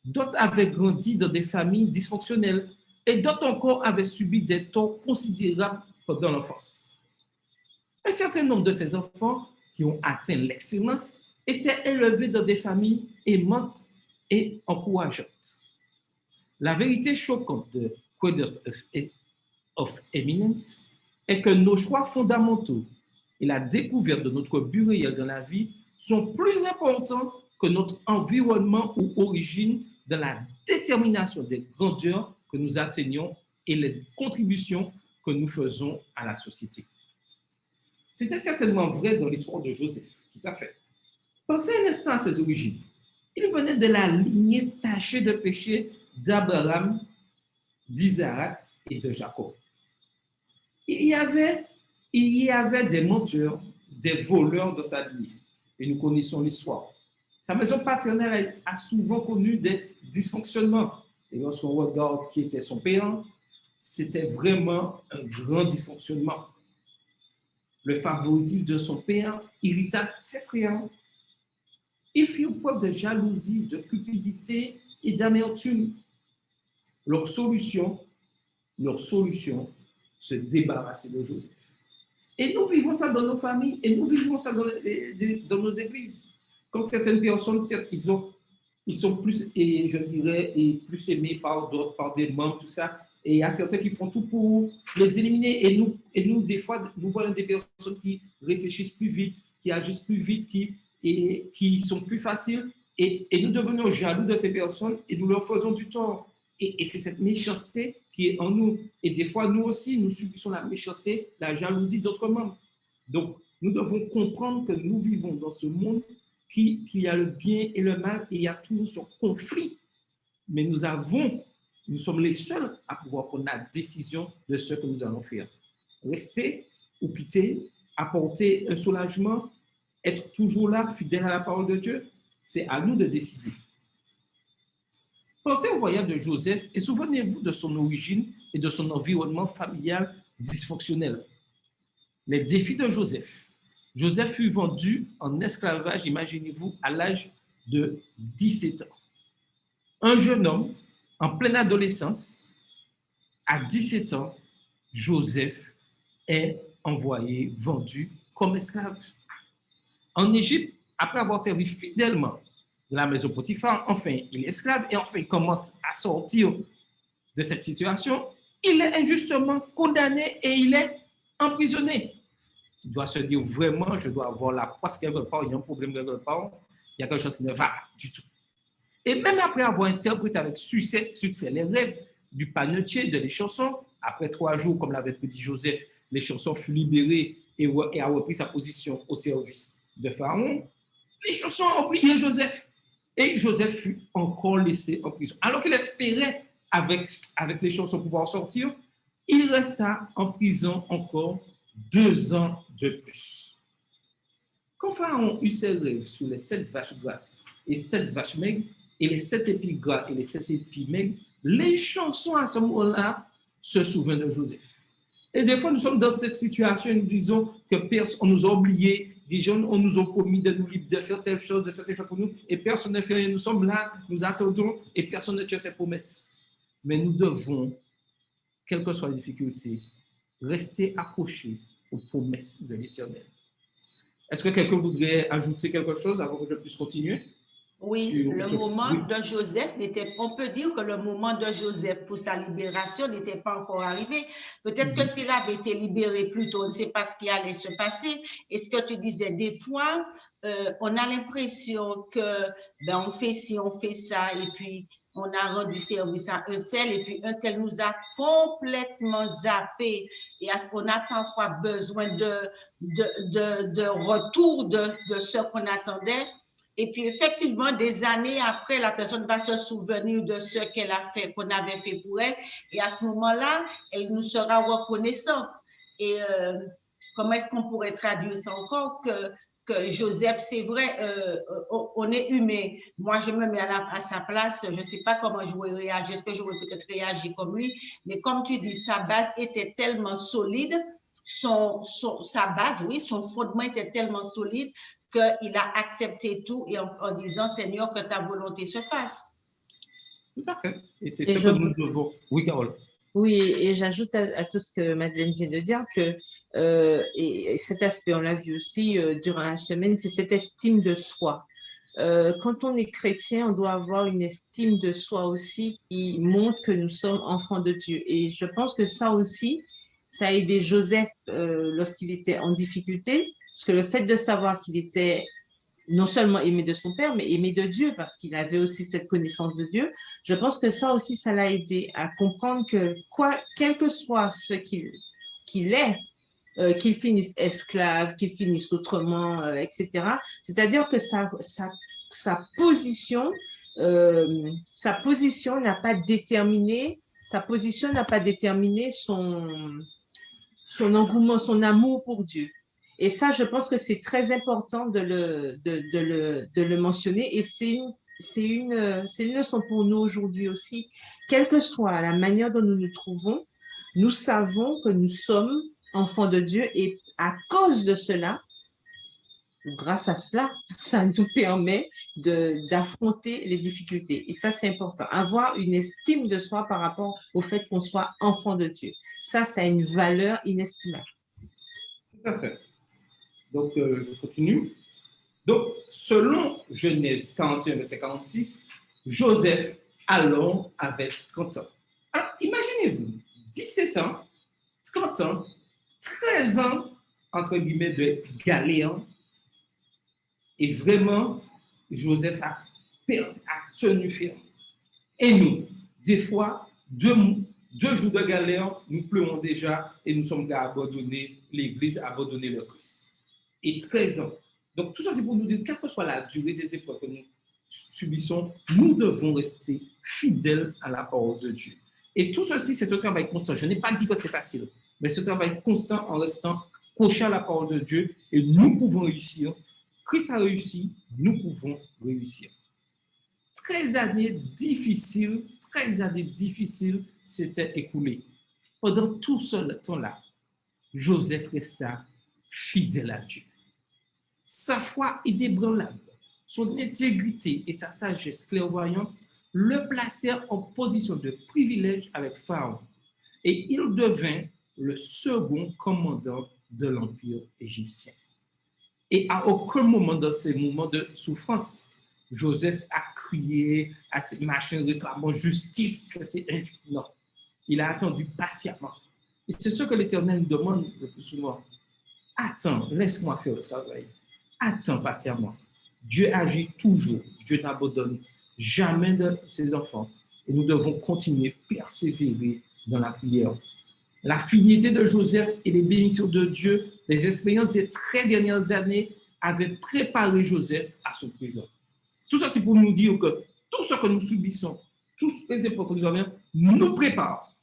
d'autres avaient grandi dans des familles dysfonctionnelles et d'autres encore avaient subi des torts considérables pendant l'enfance. Un certain nombre de ces enfants qui ont atteint l'excellence étaient élevés dans des familles aimantes et encourageantes. La vérité choquante de Credits of Eminence est que nos choix fondamentaux et la découverte de notre but réel dans la vie sont plus importants que notre environnement ou origine dans la détermination des grandeurs que nous atteignons et les contributions que nous faisons à la société. C'était certainement vrai dans l'histoire de Joseph, tout à fait. Pensez un instant à ses origines. Il venait de la lignée tachée de péché d'Abraham, d'Isaac et de Jacob. Il y avait des menteurs, des voleurs dans sa lignée. Et nous connaissons l'histoire. Sa maison paternelle a souvent connu des dysfonctionnements. Et lorsqu'on regarde qui était son père, c'était vraiment un grand dysfonctionnement. Le favoritisme de son père irrita ses frères. Ils firent preuve de jalousie, de cupidité et d'amertume. Leur solution, se débarrasser de Joseph. Et nous vivons ça dans nos familles et nous vivons ça dans nos églises. Quand certaines personnes, certes, ils sont plus, et je dirais, plus aimés par d'autres, par des membres, tout ça. Et il y a certains qui font tout pour les éliminer. Et nous des fois, nous voyons des personnes qui réfléchissent plus vite, qui agissent plus vite, qui sont plus faciles. Et nous devenons jaloux de ces personnes et nous leur faisons du tort. Et c'est cette méchanceté qui est en nous. Et des fois, nous aussi, nous subissons la méchanceté, la jalousie d'autres membres. Donc, nous devons comprendre que nous vivons dans ce monde qu'il y a le bien et le mal, et il y a toujours ce conflit. Mais nous sommes les seuls à pouvoir prendre la décision de ce que nous allons faire. Rester ou quitter, apporter un soulagement, être toujours là, fidèle à la parole de Dieu, c'est à nous de décider. Pensez au voyage de Joseph et souvenez-vous de son origine et de son environnement familial dysfonctionnel. Les défis de Joseph. Joseph fut vendu en esclavage, imaginez-vous, à l'âge de 17 ans. Un jeune homme en pleine adolescence, à 17 ans, Joseph est envoyé, vendu comme esclave. En Égypte, après avoir servi fidèlement de la maison Potiphar, enfin, il est esclave et enfin, il commence à sortir de cette situation. Il est injustement condamné et il est emprisonné. Il doit se dire vraiment, je dois avoir la poisse quelque part, il y a un problème quelque part, il y a quelque chose qui ne va pas du tout. Et même après avoir interprété avec succès les rêves du panetier de les chansons, après 3 jours, comme l'avait prédit Joseph, les chansons furent libérées et a repris sa position au service de Pharaon. Les chansons ont oublié Joseph. Et Joseph fut encore laissé en prison. Alors qu'il espérait, avec les chansons, pouvoir sortir, il resta en prison encore 2 ans de plus. Quand Pharaon eut ses rêves sur les 7 vaches grasses et 7 vaches maigres, et les 7 épis gras et les 7 épis maigres, les chansons à ce moment-là se souviennent de Joseph. Et des fois, nous sommes dans cette situation et nous disons qu'on nous a oubliés, des gens, on nous a promis de nous libérer, de faire telle chose pour nous, et personne ne fait rien. Nous sommes là, nous attendons, et personne ne tient ses promesses. Mais nous devons, quelles que soient les difficultés, rester accrochés aux promesses de l'Éternel. Est-ce que quelqu'un voudrait ajouter quelque chose avant que je puisse continuer? Oui, le moment de Joseph on peut dire que le moment de Joseph pour sa libération n'était pas encore arrivé. Peut-être que s'il avait été libéré plus tôt, on ne sait pas ce qui allait se passer. Et ce que tu disais, des fois, on a l'impression que on fait ci, on fait ça, et puis on a rendu service à un tel, et puis un tel nous a complètement zappé. Et on a parfois besoin de retour de ce qu'on attendait. Et puis, effectivement, des années après, la personne va se souvenir de ce qu'elle a fait, qu'on avait fait pour elle. Et à ce moment-là, elle nous sera reconnaissante. Et comment est-ce qu'on pourrait traduire ça encore que Joseph, c'est vrai, on est humain. Moi, je me mets à sa place. Je ne sais pas comment j'aurais réagi. Est-ce que j'aurais peut-être réagi comme lui? Mais comme tu dis, sa base était tellement solide. Sa base, oui, son fondement était tellement solide qu'il a accepté tout et en disant, Seigneur, que ta volonté se fasse. Tout à fait. Et c'est ce que nous devons. Oui, Carole. Oui, et j'ajoute à tout ce que Madeleine vient de dire que et cet aspect, on l'a vu aussi durant la semaine, c'est cette estime de soi. Quand on est chrétien, on doit avoir une estime de soi aussi qui montre que nous sommes enfants de Dieu. Et je pense que ça aussi, ça a aidé Joseph lorsqu'il était en difficulté, parce que le fait de savoir qu'il était non seulement aimé de son père, mais aimé de Dieu, parce qu'il avait aussi cette connaissance de Dieu, je pense que ça aussi, ça l'a aidé à comprendre que quel que soit ce qu'il est, qu'il finisse esclave, qu'il finisse autrement, etc. C'est-à-dire que sa position n'a pas déterminé, son engouement, son amour pour Dieu. Et ça, je pense que c'est très important de le mentionner. Et c'est une leçon pour nous aujourd'hui aussi. Quelle que soit la manière dont nous nous trouvons, nous savons que nous sommes enfants de Dieu et à cause de cela, grâce à cela, ça nous permet d'affronter les difficultés. Et ça, c'est important. Avoir une estime de soi par rapport au fait qu'on soit enfant de Dieu. Ça a une valeur inestimable. Tout à fait. Donc, je continue. Donc, selon Genèse 41, verset 46, Joseph, alors, avait 30 ans. Alors, imaginez-vous, 17 ans, 30 ans, 13 ans, entre guillemets, de galère. Et vraiment, Joseph a tenu ferme. Et nous, Des fois, deux jours de galère, nous pleurons déjà et nous sommes abandonnés, l'Église a abandonné le Christ. Et 13 ans. Donc, tout ça, c'est pour nous dire, quelle que soit la durée des épreuves que nous subissons, nous devons rester fidèles à la parole de Dieu. Et tout ceci, c'est un travail constant. Je n'ai pas dit que c'est facile, mais c'est un travail constant en restant accroché à la parole de Dieu et nous pouvons réussir. Christ a réussi, nous pouvons réussir. 13 années difficiles s'étaient écoulées. Pendant tout ce temps-là, Joseph resta fidèle à Dieu. Sa foi inébranlable, son intégrité et sa sagesse clairvoyante le placèrent en position de privilège avec Pharaon et il devint le second commandant de l'Empire égyptien. Et à aucun moment dans ces moments de souffrance, Joseph a crié à ses machins réclamant justice. Non, il a attendu patiemment. Et c'est ce que l'Éternel nous demande le plus souvent. Attends, laisse-moi faire le travail. Attends patiemment. Dieu agit toujours. Dieu n'abandonne jamais de ses enfants. Et nous devons continuer, persévérer dans la prière. La fidélité de Joseph et les bénédictions de Dieu, les expériences des 13 dernières années avaient préparé Joseph à son présent. Tout ça, c'est pour nous dire que tout ce que nous subissons, tous les épreuves que nous avons, nous préparent.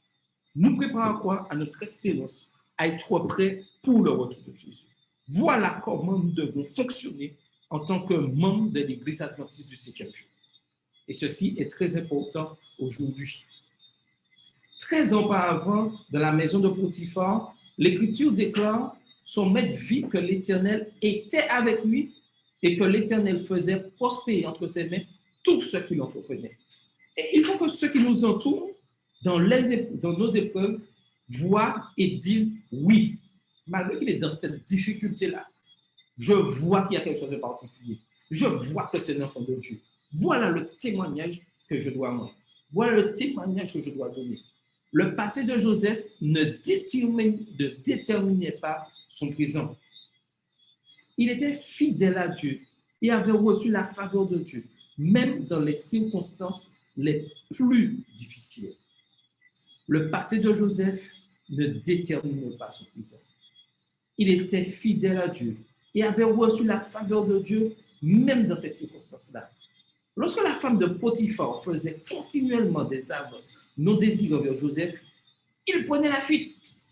Nous préparent à quoi? À notre espérance, à être prêts pour le retour de Jésus. Voilà comment nous devons fonctionner en tant que membres de l'Église adventiste du 7e jour. Et ceci est très important aujourd'hui. 13 ans auparavant, dans la maison de Potiphar, l'Écriture déclare son maître vit que l'Éternel était avec lui et que l'Éternel faisait prospérer entre ses mains tout ce qu'il entreprenait. Et il faut que ceux qui nous entourent dans nos épreuves voient et disent oui, malgré qu'il est dans cette difficulté-là, je vois qu'il y a quelque chose de particulier. Je vois que c'est un enfant de Dieu. Voilà le témoignage que je dois rendre. Voilà le témoignage que je dois donner. Le passé de Joseph ne déterminait pas son présent. Il était fidèle à Dieu et avait reçu la faveur de Dieu, même dans les circonstances les plus difficiles. Le passé de Joseph ne déterminait pas son présent. Il était fidèle à Dieu et avait reçu la faveur de Dieu, même dans ces circonstances-là. Lorsque la femme de Potiphar faisait continuellement des avances non désirées vers Joseph, il prenait la fuite.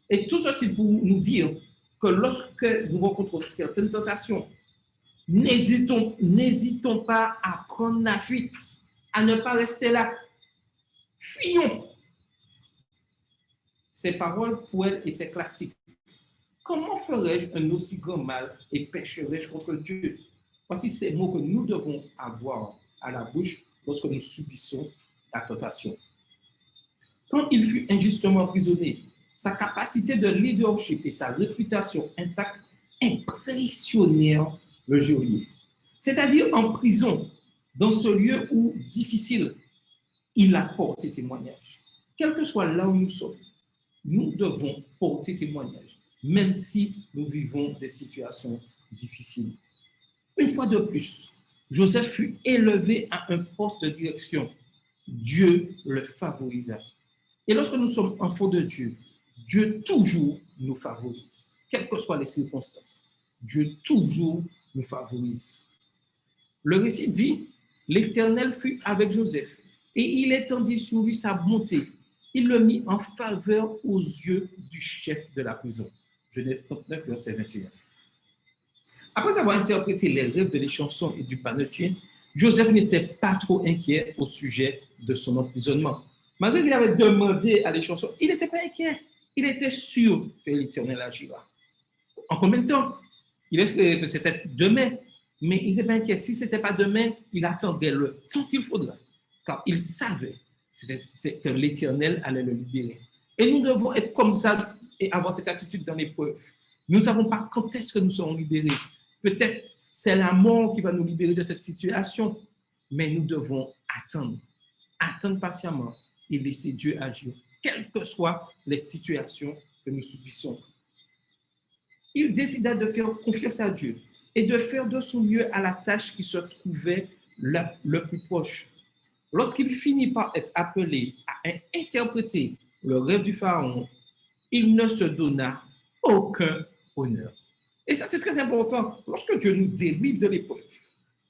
Et tout ceci pour nous dire que lorsque nous rencontrons certaines tentations, n'hésitons pas à prendre la fuite, à ne pas rester là. Fuyons. Ces paroles pour elle étaient classiques. Comment ferais-je un aussi grand mal et pécherais-je contre Dieu? Voici ces mots que nous devons avoir à la bouche lorsque nous subissons la tentation. Quand il fut injustement emprisonné, sa capacité de leadership et sa réputation intacte impressionnèrent le geôlier. C'est-à-dire en prison, dans ce lieu où difficile, il a porté témoignage. Quel que soit là où nous sommes, nous devons porter témoignage, même si nous vivons des situations difficiles. Une fois de plus, Joseph fut élevé à un poste de direction. Dieu le favorisa. Et lorsque nous sommes enfants de Dieu, Dieu toujours nous favorise, quelles que soient les circonstances. Dieu toujours nous favorise. Le récit dit, l'Éternel fut avec Joseph et il étendit sur lui sa bonté. Il le mit en faveur aux yeux du chef de la prison. Genèse 39, verset 21. Après avoir interprété les rêves de les chansons et du panetier, Joseph n'était pas trop inquiet au sujet de son emprisonnement. Malgré qu'il avait demandé à les chansons, il n'était pas inquiet. Il était sûr que l'Éternel agira. En combien de temps? Il espérait que c'était demain, mais il n'était pas inquiet. Si ce n'était pas demain, il attendrait le temps qu'il faudra, car il savait que l'Éternel allait le libérer. Et nous devons être comme ça et avoir cette attitude dans l'épreuve. Nous ne savons pas quand est-ce que nous serons libérés. Peut-être c'est la mort qui va nous libérer de cette situation, mais nous devons attendre patiemment et laisser Dieu agir, quelles que soient les situations que nous subissons. Il décida de faire confiance à Dieu et de faire de son mieux à la tâche qui se trouvait le plus proche. lorsqu'il finit par être appelé à interpréter le rêve du pharaon, il ne se donna aucun honneur. Et ça, c'est très important. Lorsque Dieu nous délivre de l'épreuve,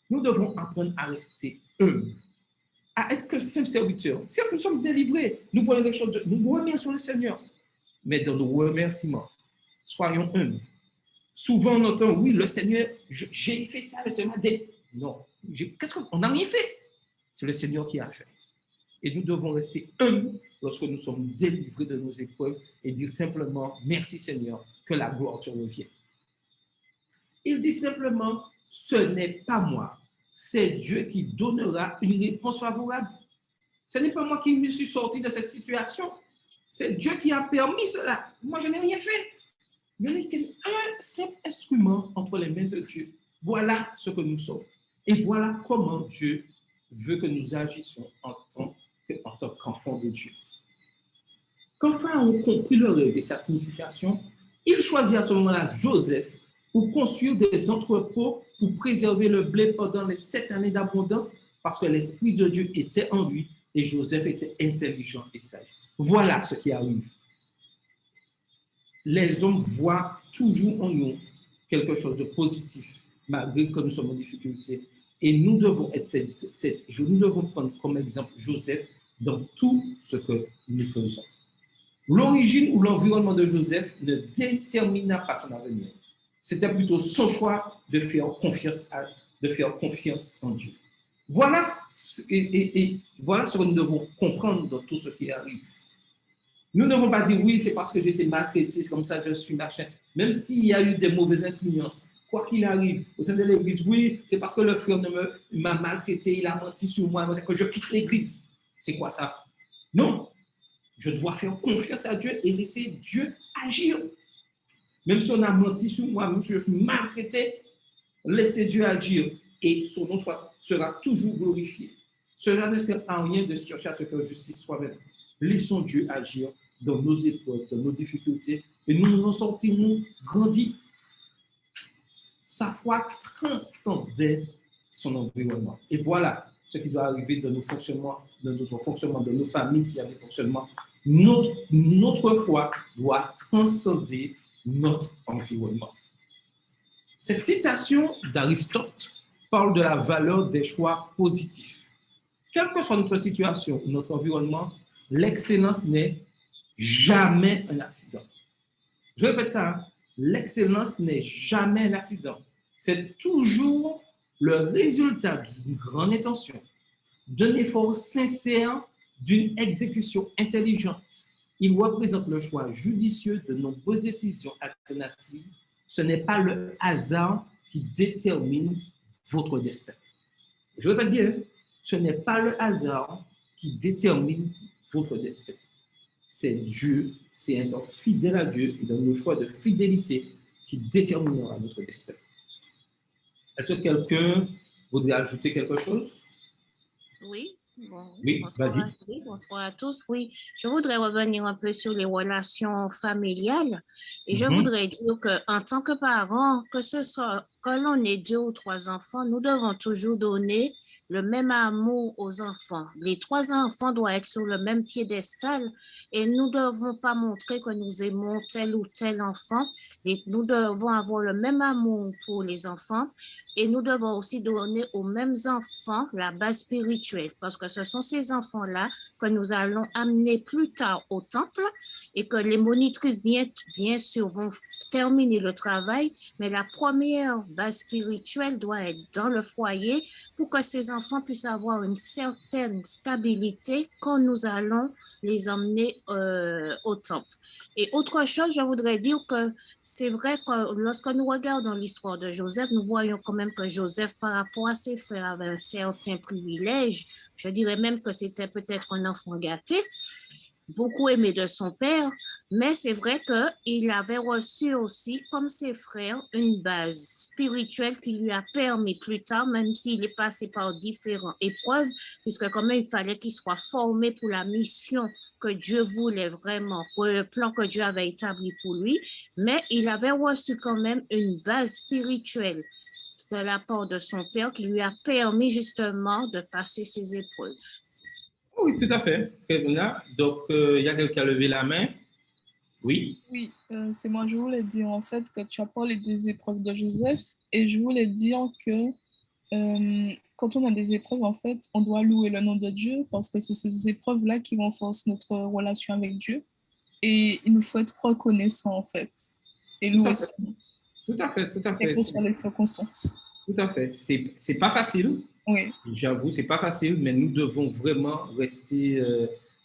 nous devons apprendre à rester humbles, à être que simples serviteurs. Si nous sommes délivrés, nous voyons les choses, nous remercions le Seigneur. Mais dans nos remerciements, soyons humbles. Souvent, on entend, oui, le Seigneur, j'ai fait ça, le Seigneur m'a dit. Non, qu'est-ce qu'on n'a rien fait? C'est le Seigneur qui a fait. Et nous devons rester humbles lorsque nous sommes délivrés de nos épreuves et dire simplement, merci Seigneur, que la gloire te revienne. Il dit simplement, ce n'est pas moi, c'est Dieu qui donnera une réponse favorable. Ce n'est pas moi qui me suis sorti de cette situation, c'est Dieu qui a permis cela. Moi, je n'ai rien fait. Il n'y a qu'un simple instrument entre les mains de Dieu. Voilà ce que nous sommes. Et voilà comment Dieu veut que nous agissions en tant qu'enfants de Dieu. Quand Pharaon comprit le rêve et sa signification, il choisit à ce moment-là Joseph pour construire des entrepôts pour préserver le blé pendant les 7 années d'abondance parce que l'Esprit de Dieu était en lui et Joseph était intelligent et sage. Voilà ce qui arrive. Les hommes voient toujours en nous quelque chose de positif, malgré que nous sommes en difficulté. Et nous devons nous devons prendre comme exemple Joseph dans tout ce que nous faisons. L'origine ou l'environnement de Joseph ne détermina pas son avenir. C'était plutôt son choix de faire confiance en Dieu. Voilà voilà ce que nous devons comprendre dans tout ce qui arrive. Nous ne devons pas dire oui, c'est parce que j'ai été maltraité, c'est comme ça que je suis machin. Même s'il y a eu des mauvaises influences, quoi qu'il arrive, au sein de l'église, oui, c'est parce que le frère m'a maltraité, il a menti sur moi, que je quitte l'église. C'est quoi ça? Non. Je dois faire confiance à Dieu et laisser Dieu agir. Même si on a menti sur moi, même si je suis maltraité, laissez Dieu agir et son nom sera toujours glorifié. Cela ne sert à rien de chercher à se faire justice soi-même. Laissons Dieu agir dans nos épreuves, dans nos difficultés et nous nous en sortirons grandis. Sa foi transcendait son environnement. Et voilà ce qui doit arriver dans nos fonctionnements, dans notre fonctionnement, dans nos familles, s'il y a des fonctionnements. Notre foi doit transcender notre environnement. Cette citation d'Aristote parle de la valeur des choix positifs. Quelle que soit notre situation ou notre environnement, l'excellence n'est jamais un accident. Je répète ça, hein? L'excellence n'est jamais un accident. C'est toujours le résultat d'une grande intention, d'un effort sincère, d'une exécution intelligente. Il représente le choix judicieux de nombreuses décisions alternatives. Ce n'est pas le hasard qui détermine votre destin. Je répète bien, ce n'est pas le hasard qui détermine votre destin. C'est Dieu, c'est être fidèle à Dieu et dans nos choix de fidélité qui déterminera notre destin. Est-ce que quelqu'un voudrait ajouter quelque chose? Oui. Bon, oui, vas-y. Bonsoir à tous. Oui, je voudrais revenir un peu sur les relations familiales et je voudrais dire qu'en tant que parents, que ce soit que l'on ait 2 ou 3 enfants, nous devons toujours donner le même amour aux enfants. Les 3 enfants doivent être sur le même piédestal et nous ne devons pas montrer que nous aimons tel ou tel enfant. Et nous devons avoir le même amour pour les enfants et nous devons aussi donner aux mêmes enfants la base spirituelle parce que ce sont ces enfants-là que nous allons amener plus tard au temple et que les monitrices, bien sûr, vont terminer le travail, mais la première base spirituelle doit être dans le foyer pour que ces enfants puissent avoir une certaine stabilité quand nous allons les emmener au temple. Et autre chose, je voudrais dire que c'est vrai que lorsque nous regardons l'histoire de Joseph, nous voyons quand même que Joseph, par rapport à ses frères, avait un certain privilège. Je dirais même que c'était peut-être un enfant gâté, beaucoup aimé de son père, mais c'est vrai qu'il avait reçu aussi, comme ses frères, une base spirituelle qui lui a permis plus tard, même s'il est passé par différentes épreuves, puisque quand même il fallait qu'il soit formé pour la mission que Dieu voulait vraiment, pour le plan que Dieu avait établi pour lui, mais il avait reçu quand même une base spirituelle de la part de son père qui lui a permis justement de passer ces épreuves. Oui, tout à fait. Très bien. Donc, il y a quelqu'un qui a levé la main. Oui. Oui, c'est moi. Je voulais dire en fait que tu as parlé des épreuves de Joseph et je voulais dire que quand on a des épreuves, en fait, on doit louer le nom de Dieu parce que c'est ces épreuves-là qui renforcent notre relation avec Dieu et il nous faut être reconnaissant en fait et louer son nom. Tout à fait, tout à fait. Quelles que soient les circonstances. Tout à fait. C'est pas facile. Oui. J'avoue, c'est pas facile, mais nous devons vraiment rester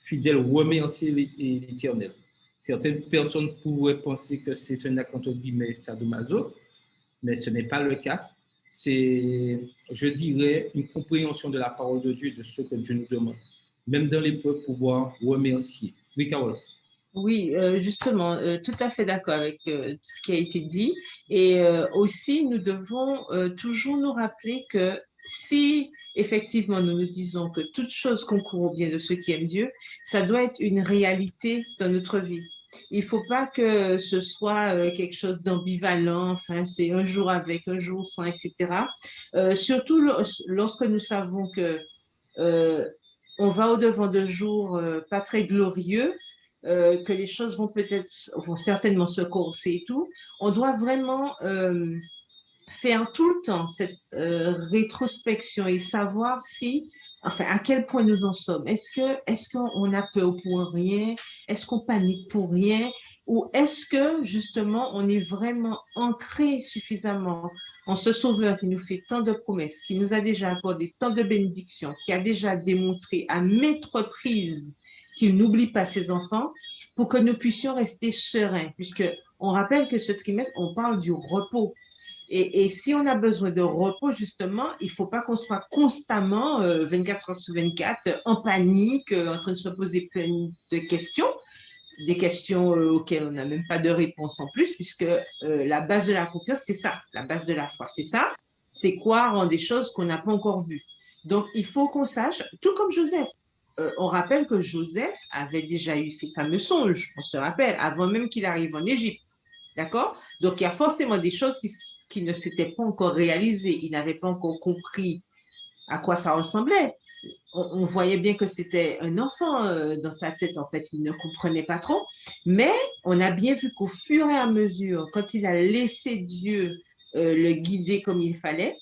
fidèles, remercier l'Éternel. Certaines personnes pourraient penser que c'est un acte entre guillemets sadomaso, mais ce n'est pas le cas. C'est, je dirais, une compréhension de la parole de Dieu, de ce que Dieu nous demande. Même dans l'épreuve, pouvoir remercier. Oui, Carole. Oui, justement, tout à fait d'accord avec ce qui a été dit. Et aussi, nous devons toujours nous rappeler que si effectivement nous nous disons que toute chose concourt au bien de ceux qui aiment Dieu, ça doit être une réalité dans notre vie. Il ne faut pas que ce soit quelque chose d'ambivalent, enfin, c'est un jour avec, un jour sans, etc. Surtout lorsque nous savons que on va au-devant de jours pas très glorieux, que les choses vont certainement se corser et tout, on doit vraiment faire tout le temps cette rétrospection et savoir si, enfin, à quel point nous en sommes. Est-ce qu'on a peur pour rien? Est-ce qu'on panique pour rien? Ou est-ce que, justement, on est vraiment ancré suffisamment en ce Sauveur qui nous fait tant de promesses, qui nous a déjà accordé tant de bénédictions, qui a déjà démontré à maintes reprises qu'il n'oublie pas ses enfants, pour que nous puissions rester sereins, puisque on rappelle que ce trimestre, on parle du repos. Et si on a besoin de repos, justement, il ne faut pas qu'on soit constamment 24 heures sur 24 en panique, en train de se poser plein de questions, des questions auxquelles on n'a même pas de réponse en plus, puisque la base de la confiance, c'est ça, la base de la foi, c'est ça, c'est croire en des choses qu'on n'a pas encore vues. Donc, il faut qu'on sache, tout comme Joseph, on rappelle que Joseph avait déjà eu ses fameux songes, on se rappelle, avant même qu'il arrive en Égypte. D'accord? Donc, il y a forcément des choses qui ne s'étaient pas encore réalisées. Il n'avait pas encore compris à quoi ça ressemblait. On voyait bien que c'était un enfant dans sa tête, en fait. Il ne comprenait pas trop. Mais on a bien vu qu'au fur et à mesure, quand il a laissé Dieu le guider comme il fallait,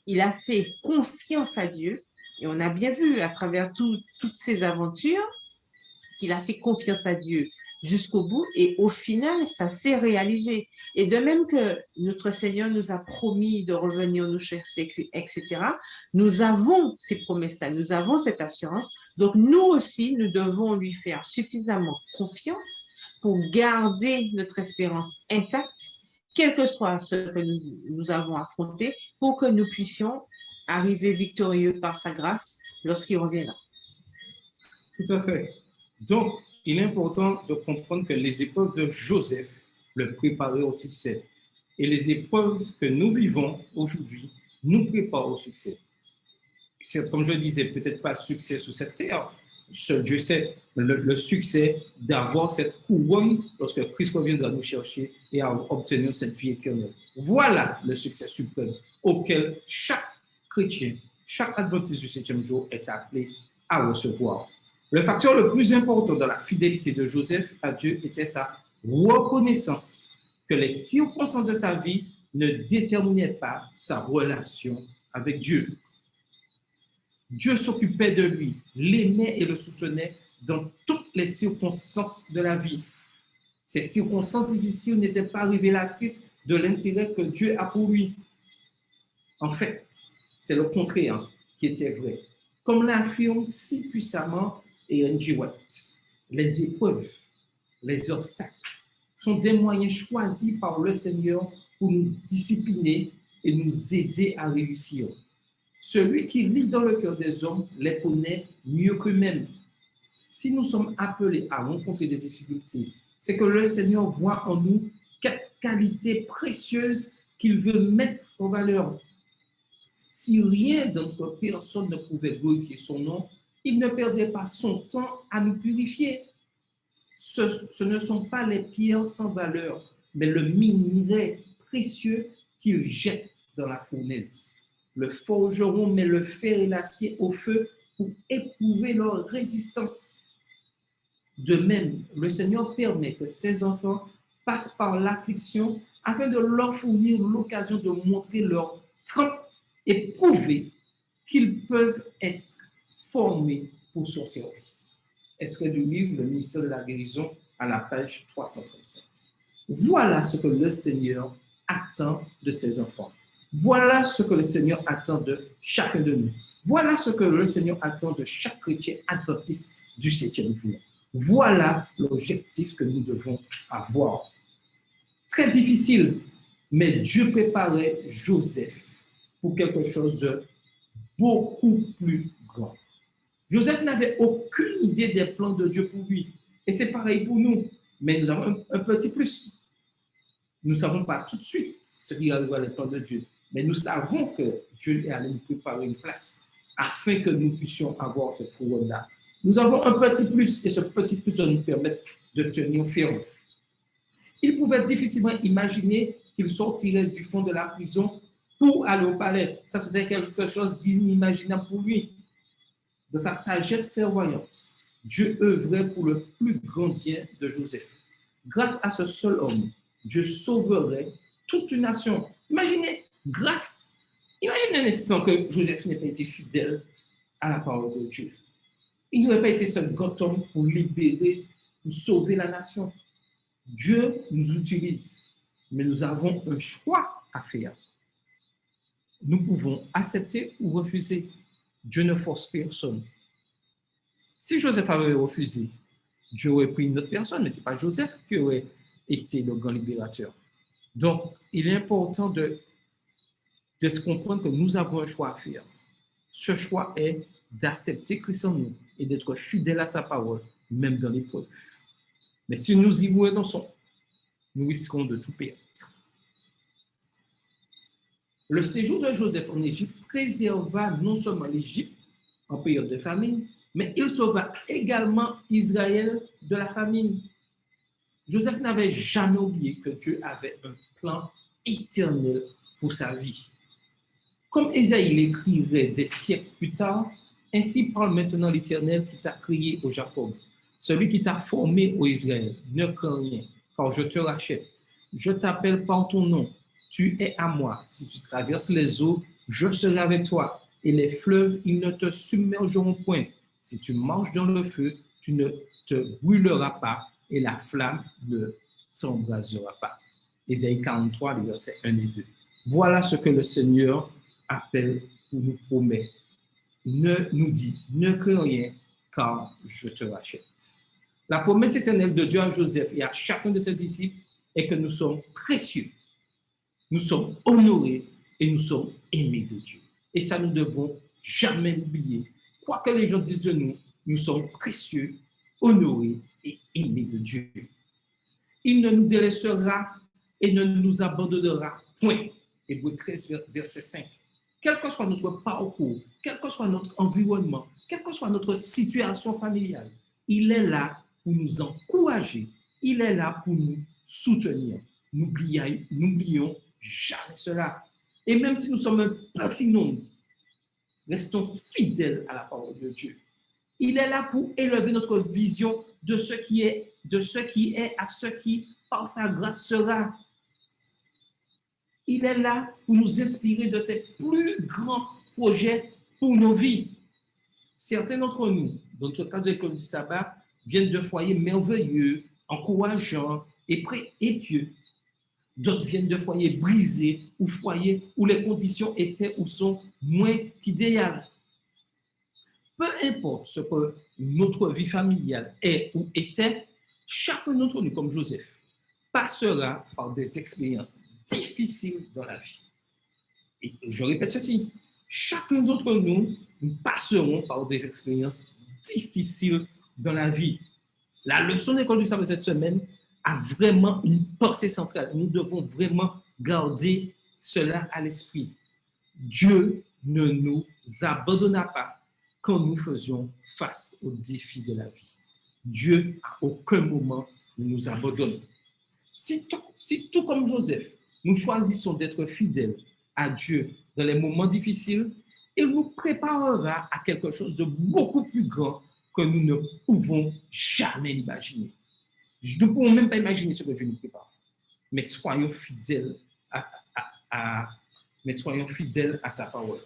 il a fait confiance à Dieu. Et on a bien vu à travers toutes ces aventures qu'il a fait confiance à Dieu jusqu'au bout et au final, ça s'est réalisé. Et de même que notre Seigneur nous a promis de revenir nous chercher, etc., nous avons ces promesses-là, nous avons cette assurance. Donc, nous aussi, nous devons lui faire suffisamment confiance pour garder notre espérance intacte, quel que soit ce que nous avons affronté, pour que nous puissions arriver victorieux par sa grâce lorsqu'il reviendra. Tout à fait. Donc, il est important de comprendre que les épreuves de Joseph le préparaient au succès. Et les épreuves que nous vivons aujourd'hui nous préparent au succès. C'est, comme je disais, peut-être pas succès sur cette terre, seul Dieu sait, le succès d'avoir cette couronne lorsque Christ reviendra nous chercher et à obtenir cette vie éternelle. Voilà le succès suprême auquel chaque chrétien, chaque adventiste du 7e jour est appelé à recevoir. Le facteur le plus important dans la fidélité de Joseph à Dieu était sa reconnaissance que les circonstances de sa vie ne déterminaient pas sa relation avec Dieu. Dieu s'occupait de lui, l'aimait et le soutenait dans toutes les circonstances de la vie. Ces circonstances difficiles n'étaient pas révélatrices de l'intérêt que Dieu a pour lui. En fait, c'est le contraire qui était vrai. Comme l'affirme si puissamment Ellen G. White, les épreuves, les obstacles sont des moyens choisis par le Seigneur pour nous discipliner et nous aider à réussir. Celui qui lit dans le cœur des hommes les connaît mieux qu'eux-mêmes. Si nous sommes appelés à rencontrer des difficultés, c'est que le Seigneur voit en nous quelques qualités précieuses qu'il veut mettre en valeur. Si rien dans notre personne ne pouvait glorifier son nom, il ne perdrait pas son temps à nous purifier. Ce ne sont pas les pierres sans valeur, mais le minerai précieux qu'il jette dans la fournaise. Le forgeron met le fer et l'acier au feu pour éprouver leur résistance. De même, le Seigneur permet que ses enfants passent par l'affliction afin de leur fournir l'occasion de montrer leur trempe et prouver qu'ils peuvent être formés pour son service. Extrait du livre Le ministère de la guérison à la page 335. Voilà ce que le Seigneur attend de ses enfants. Voilà ce que le Seigneur attend de chacun de nous. Voilà ce que le Seigneur attend de chaque chrétien adventiste du 7e jour. Voilà l'objectif que nous devons avoir. Très difficile, mais Dieu préparait Joseph pour quelque chose de beaucoup plus grand. Joseph n'avait aucune idée des plans de Dieu pour lui. Et c'est pareil pour nous. Mais nous avons un petit plus. Nous ne savons pas tout de suite ce qui arrivera les plans de Dieu. Mais nous savons que Dieu est allé nous préparer une place afin que nous puissions avoir cette couronne-là. Nous avons un petit plus et ce petit plus doit nous permettre de tenir ferme. Il pouvait difficilement imaginer qu'il sortirait du fond de la prison pour aller au palais. Ça, c'était quelque chose d'inimaginable pour lui. De sa sagesse clairvoyante, Dieu œuvrait pour le plus grand bien de Joseph. Grâce à ce seul homme, Dieu sauverait toute une nation. Imaginez un instant que Joseph n'ait pas été fidèle à la parole de Dieu. Il n'aurait pas été ce grand homme pour libérer, pour sauver la nation. Dieu nous utilise, mais nous avons un choix à faire. Nous pouvons accepter ou refuser. Dieu ne force personne. Si Joseph avait refusé, Dieu aurait pris une autre personne, mais ce n'est pas Joseph qui aurait été le grand libérateur. Donc, il est important de se comprendre que nous avons un choix à faire. Ce choix est d'accepter Christ en nous et d'être fidèle à sa parole, même dans l'épreuve. Mais si nous y renonçons, nous risquons de tout perdre. Le séjour de Joseph en Égypte préserva non seulement l'Égypte en période de famine, mais il sauva également Israël de la famine. Joseph n'avait jamais oublié que Dieu avait un plan éternel pour sa vie. Comme Ésaïe l'écrirait des siècles plus tard, ainsi parle maintenant l'Éternel qui t'a créé au Jacob, celui qui t'a formé au Israël. Ne crains rien, car je te rachète. Je t'appelle par ton nom. Tu es à moi. Si tu traverses les eaux, je serai avec toi. Et les fleuves, ils ne te submergeront point. Si tu marches dans le feu, tu ne te brûleras pas et la flamme ne s'embrasera pas. Ésaïe 43, les versets 1 et 2. Voilà ce que le Seigneur appelle ou nous promet. Nous dit, ne crains rien, car je te rachète. La promesse éternelle de Dieu à Joseph et à chacun de ses disciples est que nous sommes précieux, nous sommes honorés et nous sommes aimés de Dieu. Et ça, nous ne devons jamais l'oublier. Quoi que les gens disent de nous, nous sommes précieux, honorés et aimés de Dieu. Il ne nous délaissera et ne nous abandonnera point. Hébreux 13, verset 5. Quel que soit notre parcours, quel que soit notre environnement, quelle que soit notre situation familiale, il est là pour nous encourager, il est là pour nous soutenir. N'oublions jamais cela. Et même si nous sommes un petit nombre, restons fidèles à la parole de Dieu. Il est là pour élever notre vision de ce qui est à ce qui, par sa grâce, sera. Il est là pour nous inspirer de ses plus grands projets pour nos vies. Certains d'entre nous, dans notre cas de l'école du sabbat, viennent de foyers merveilleux, encourageants et pieux. D'autres viennent de foyers brisés ou foyers où les conditions étaient ou sont moins qu'idéales. Peu importe ce que notre vie familiale est ou était, chacun d'entre nous, comme Joseph, passera par des expériences difficiles dans la vie. Et je répète ceci, chacun d'entre nous, nous passerons par des expériences difficiles dans la vie. La leçon d'école du sabbat cette semaine a vraiment une pensée centrale. Nous devons vraiment garder cela à l'esprit. Dieu ne nous abandonna pas quand nous faisions face aux défis de la vie. Dieu, à aucun moment, ne nous abandonne. Si tout comme Joseph, nous choisissons d'être fidèles, à Dieu dans les moments difficiles, il nous préparera à quelque chose de beaucoup plus grand que nous ne pouvons jamais imaginer. Nous ne pouvons même pas imaginer ce que Dieu nous prépare. Mais soyons fidèles mais soyons fidèles à sa parole.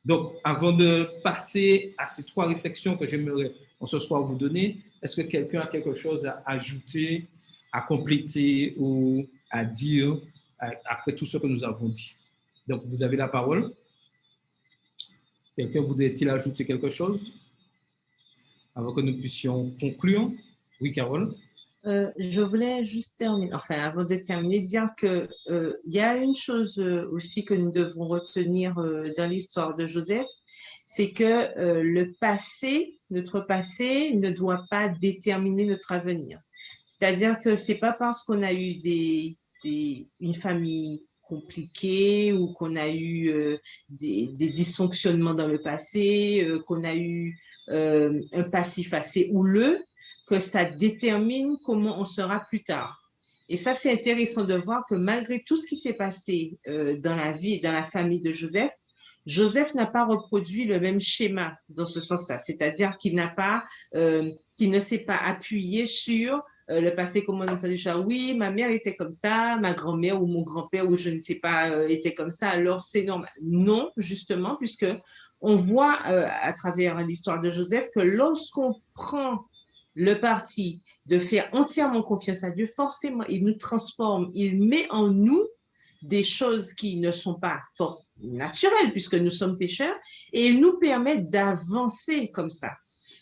Donc, avant de passer à ces 3 réflexions que j'aimerais en ce soir vous donner, est-ce que quelqu'un a quelque chose à ajouter, à compléter ou à dire après tout ce que nous avons dit? Donc, vous avez la parole. Quelqu'un voudrait-il ajouter quelque chose avant que nous puissions conclure? Oui, Carole? Je voulais juste terminer, enfin avant de terminer, dire que il y a une chose aussi que nous devons retenir dans l'histoire de Joseph, c'est que le passé, notre passé ne doit pas déterminer notre avenir. C'est-à-dire que c'est pas parce qu'on a eu une famille compliquée ou qu'on a eu des dysfonctionnements dans le passé, qu'on a eu un passif assez houleux, que ça détermine comment on sera plus tard. Et ça, c'est intéressant de voir que malgré tout ce qui s'est passé dans la vie et dans la famille de Joseph, Joseph n'a pas reproduit le même schéma dans ce sens-là, c'est-à-dire qu'il ne s'est pas appuyé sur le passé, comme on a entendu ça. Oui, ma mère était comme ça, ma grand-mère ou mon grand-père ou je ne sais pas était comme ça, alors c'est normal. Non, justement, puisque on voit à travers l'histoire de Joseph que lorsqu'on prend le parti de faire entièrement confiance à Dieu, forcément, il nous transforme, il met en nous des choses qui ne sont pas naturelles puisque nous sommes pécheurs et il nous permet d'avancer comme ça.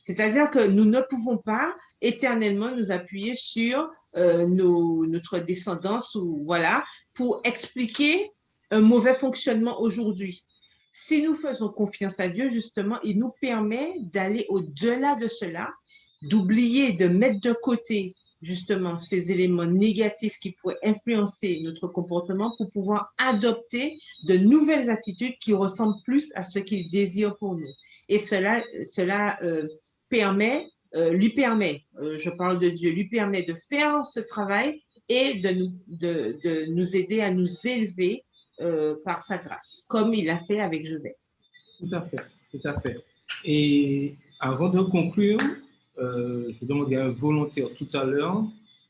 C'est-à-dire que nous ne pouvons pas éternellement nous appuyer sur notre descendance ou voilà pour expliquer un mauvais fonctionnement aujourd'hui. Si nous faisons confiance à Dieu, justement, il nous permet d'aller au-delà de cela, d'oublier, de mettre de côté justement ces éléments négatifs qui pourraient influencer notre comportement pour pouvoir adopter de nouvelles attitudes qui ressemblent plus à ce qu'il désire pour nous. Et cela lui permet, je parle de Dieu, lui permet de faire ce travail et de nous aider à nous élever par sa grâce, comme il l'a fait avec Joseph. Tout à fait, tout à fait. Et avant de conclure, je demandais à un volontaire tout à l'heure,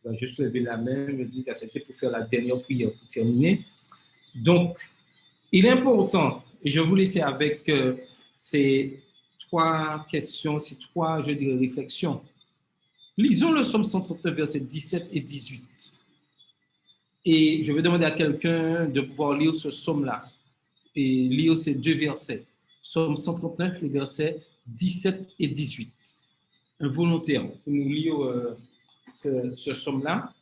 il va juste lever la main, me dit d'accepter pour faire la dernière prière pour terminer. Donc, il est important, et je vous laisse avec ces 3 questions, ces 3, je dirais, réflexions. Lisons le psaume 139, versets 17 et 18. Et je vais demander à quelqu'un de pouvoir lire ce psaume-là et lire ces 2 versets. Psaume 139, les versets 17 et 18. Un volontaire pour nous lire ce psaume-là.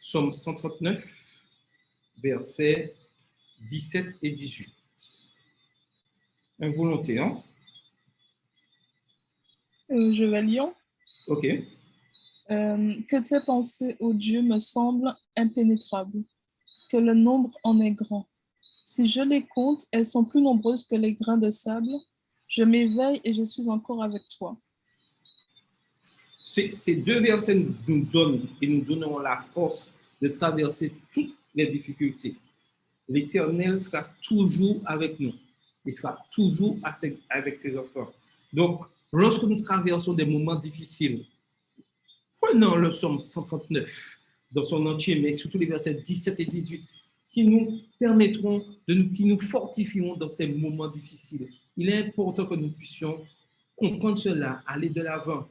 Psaume 139, versets 17 et 18. Un volontaire. Je vais lire. OK. Que tes pensées, ô Dieu, me semblent impénétrables, que le nombre en est grand. Si je les compte, elles sont plus nombreuses que les grains de sable. Je m'éveille et je suis encore avec toi. Ces 2 versets nous donnent et nous donneront la force de traverser toutes les difficultés. L'Éternel sera toujours avec nous. Il sera toujours avec ses enfants. Donc, lorsque nous traversons des moments difficiles, prenons le psaume 139 dans son entier, mais surtout les versets 17 et 18, qui nous permettront, qui nous fortifieront dans ces moments difficiles. Il est important que nous puissions comprendre cela, aller de l'avant.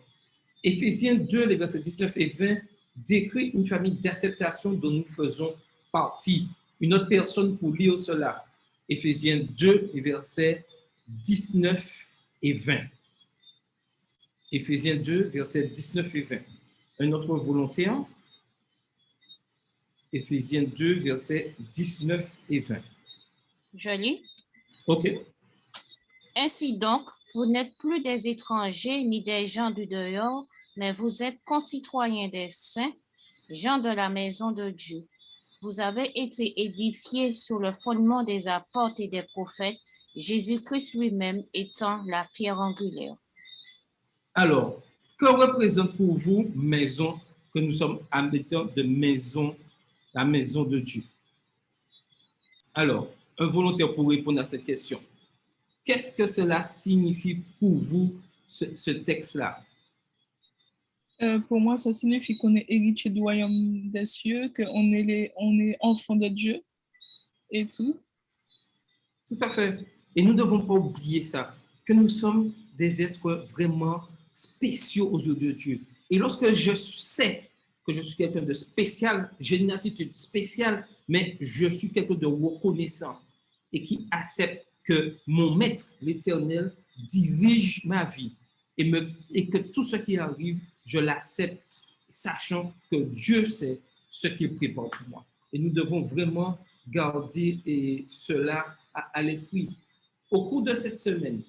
Éphésiens 2, les versets 19 et 20, décrit une famille d'acceptation dont nous faisons partie. Une autre personne pour lire cela. Éphésiens 2, les versets 19 et 20. Éphésiens 2, versets 19 et 20. Un autre volontaire. Éphésiens 2, versets 19 et 20. Je lis. OK. Ainsi donc, vous n'êtes plus des étrangers ni des gens du dehors, mais vous êtes concitoyens des saints, gens de la maison de Dieu. Vous avez été édifiés sur le fondement des apôtres et des prophètes, Jésus-Christ lui-même étant la pierre angulaire. Alors, que représente pour vous maison, que nous sommes habitants de maison, la maison de Dieu? Alors, un volontaire pour répondre à cette question. Qu'est-ce que cela signifie pour vous, ce texte-là? Pour moi, ça signifie qu'on est héritier du royaume des cieux, qu'on est, on est enfant de Dieu et tout. Tout à fait. Et nous ne devons pas oublier ça, que nous sommes des êtres vraiment spéciaux aux yeux de Dieu. Et lorsque je sais que je suis quelqu'un de spécial, j'ai une attitude spéciale, mais je suis quelqu'un de reconnaissant et qui accepte que mon maître, l'Éternel, dirige ma vie et que tout ce qui arrive, je l'accepte, sachant que Dieu sait ce qu'il prépare pour moi. Et nous devons vraiment garder cela à l'esprit. Au cours de cette semaine,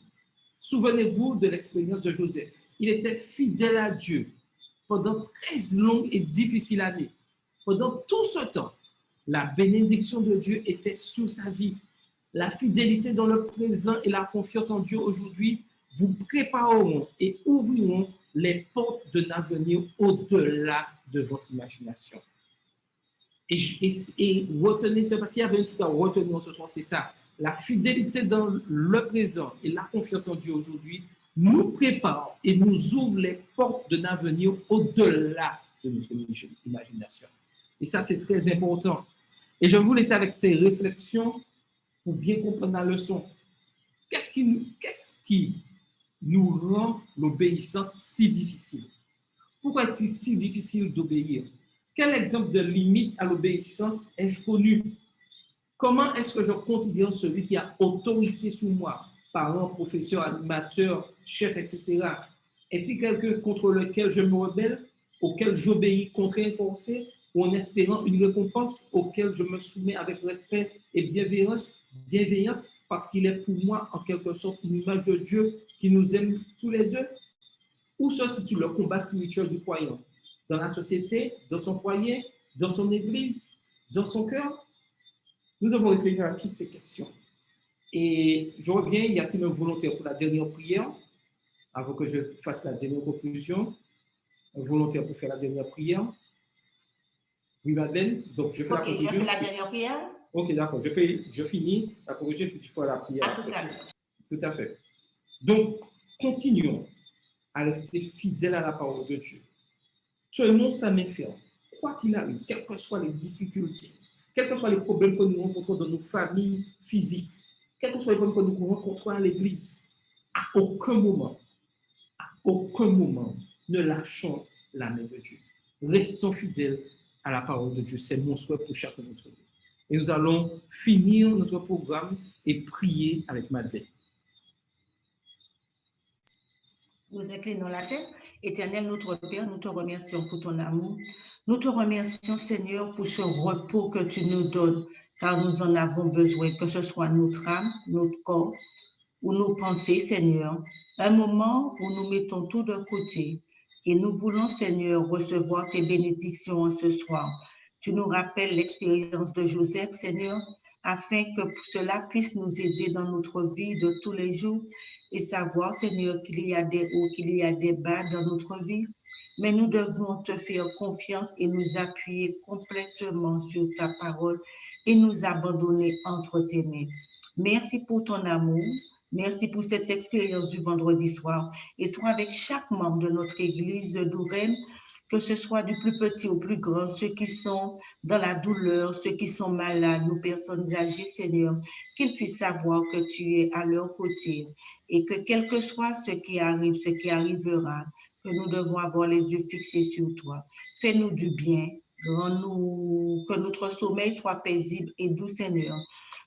souvenez-vous de l'expérience de Joseph. Il était fidèle à Dieu pendant 13 longues et difficiles années. Pendant tout ce temps, la bénédiction de Dieu était sur sa vie. La fidélité dans le présent et la confiance en Dieu aujourd'hui vous prépareront et ouvriront les portes d'un avenir au-delà de votre imagination. Et retenez ce, parce qu'il y avait un truc à retenir ce soir, c'est ça. La fidélité dans le présent et la confiance en Dieu aujourd'hui nous prépare et nous ouvre les portes d'un avenir au-delà de notre imagination. Et ça, c'est très important. Et je vais vous laisser avec ces réflexions pour bien comprendre la leçon. Qu'est-ce qui nous rend l'obéissance si difficile? Pourquoi est-il si difficile d'obéir? Quel exemple de limite à l'obéissance ai-je connu? Comment est-ce que je considère celui qui a autorité sur moi, parent, professeur, animateur, chef, etc.? Est-il quelqu'un contre lequel je me rebelle, auquel j'obéis contraint et forcé, ou en espérant une récompense auquel je me soumets avec respect et bienveillance parce qu'il est pour moi en quelque sorte une image de Dieu qui nous aime tous les deux? Où se situe le combat spirituel du croyant? Dans la société, dans son foyer, dans son église, dans son cœur? Nous devons réfléchir à toutes ces questions. Et je reviens, y a-t-il un volontaire pour la dernière prière? Avant que je fasse la dernière conclusion, un volontaire pour faire la dernière prière? Oui, Madeleine, donc je fais la conclusion. Ok, je fais la dernière prière. Ok, d'accord, je finis la conclusion puis tu feras la prière. À tout à l'heure. Tout à fait. Donc, continuons à rester fidèles à la parole de Dieu. Tenons sa main ferme, quoi qu'il arrive, quelles que soient les difficultés, quels que soient les problèmes que nous rencontrons dans nos familles physiques, quels que soient les problèmes que nous rencontrons à l'église, à aucun moment, ne lâchons la main de Dieu. Restons fidèles à la parole de Dieu. C'est mon souhait pour chacun d'entre nous. Et nous allons finir notre programme et prier avec Madeleine. Nous inclinons la tête. Éternel, notre Père, nous te remercions pour ton amour. Nous te remercions, Seigneur, pour ce repos que tu nous donnes, car nous en avons besoin, que ce soit notre âme, notre corps ou nos pensées, Seigneur. Un moment où nous mettons tout de côté et nous voulons, Seigneur, recevoir tes bénédictions en ce soir. Tu nous rappelles l'expérience de Joseph, Seigneur, afin que cela puisse nous aider dans notre vie de tous les jours et savoir, Seigneur, qu'il y a des hauts, qu'il y a des bas dans notre vie. Mais nous devons te faire confiance et nous appuyer complètement sur ta parole et nous abandonner entre tes mains. Merci pour ton amour. Merci pour cette expérience du vendredi soir et sois avec chaque membre de notre église d'Ourem, que ce soit du plus petit au plus grand, ceux qui sont dans la douleur, ceux qui sont malades, nos personnes âgées, Seigneur, qu'ils puissent savoir que tu es à leur côté et que quel que soit ce qui arrive, ce qui arrivera, que nous devons avoir les yeux fixés sur toi. Fais-nous du bien, rends-nous que notre sommeil soit paisible et doux, Seigneur.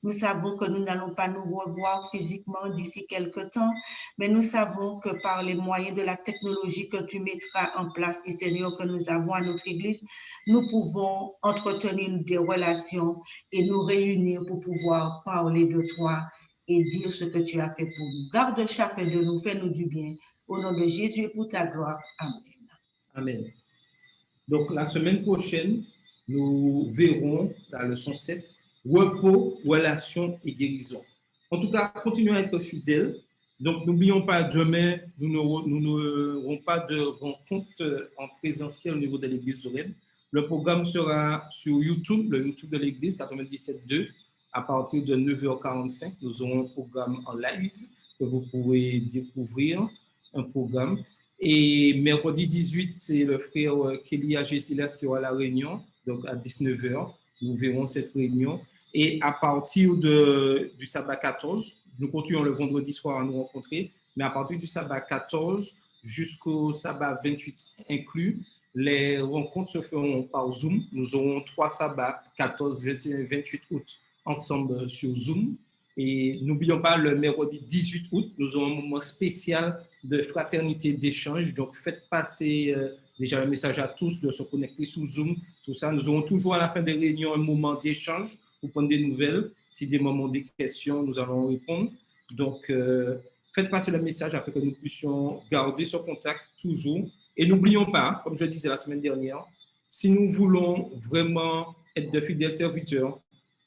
Nous savons que nous n'allons pas nous revoir physiquement d'ici quelque temps, mais nous savons que par les moyens de la technologie que tu mettras en place et Seigneur que nous avons à notre Église, nous pouvons entretenir des relations et nous réunir pour pouvoir parler de toi et dire ce que tu as fait pour nous. Garde chacun de nous, fais-nous du bien. Au nom de Jésus et pour ta gloire. Amen. Amen. Donc, la semaine prochaine, nous verrons la leçon 7, repos, relation et guérison. En tout cas, continuons à être fidèles. Donc, n'oublions pas, demain, nous n'aurons pas de rencontre en présentiel au niveau de l'église Zorem. Le programme sera sur YouTube, le YouTube de l'église 97.2, À partir de 9h45, nous aurons un programme en live que vous pourrez découvrir, un programme. Et mercredi 18, c'est le frère Kelly Agesilas qui aura la réunion, donc à 19h, nous verrons cette réunion. Et à partir du sabbat 14, nous continuons le vendredi soir à nous rencontrer, mais à partir du sabbat 14 jusqu'au sabbat 28 inclus, les rencontres se feront par Zoom. Nous aurons 3 sabbats, 14, 21 et 28 août, ensemble sur Zoom. Et n'oublions pas, le mercredi 18 août, nous aurons un moment spécial de fraternité, d'échange. Donc, faites passer déjà le message à tous de se connecter sous Zoom. Tout ça, nous aurons toujours à la fin des réunions un moment d'échange pour prendre des nouvelles. Si des moments des questions, nous allons répondre. Donc, faites passer le message afin que nous puissions garder ce contact toujours. Et n'oublions pas, comme je disais la semaine dernière, si nous voulons vraiment être de fidèles serviteurs,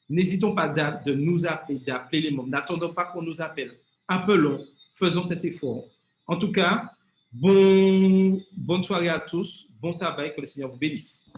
n'hésitons pas de nous appeler, d'appeler les membres. N'attendons pas qu'on nous appelle. Appelons, faisons cet effort. En tout cas, bonne soirée à tous, bon sabbat et que le Seigneur vous bénisse.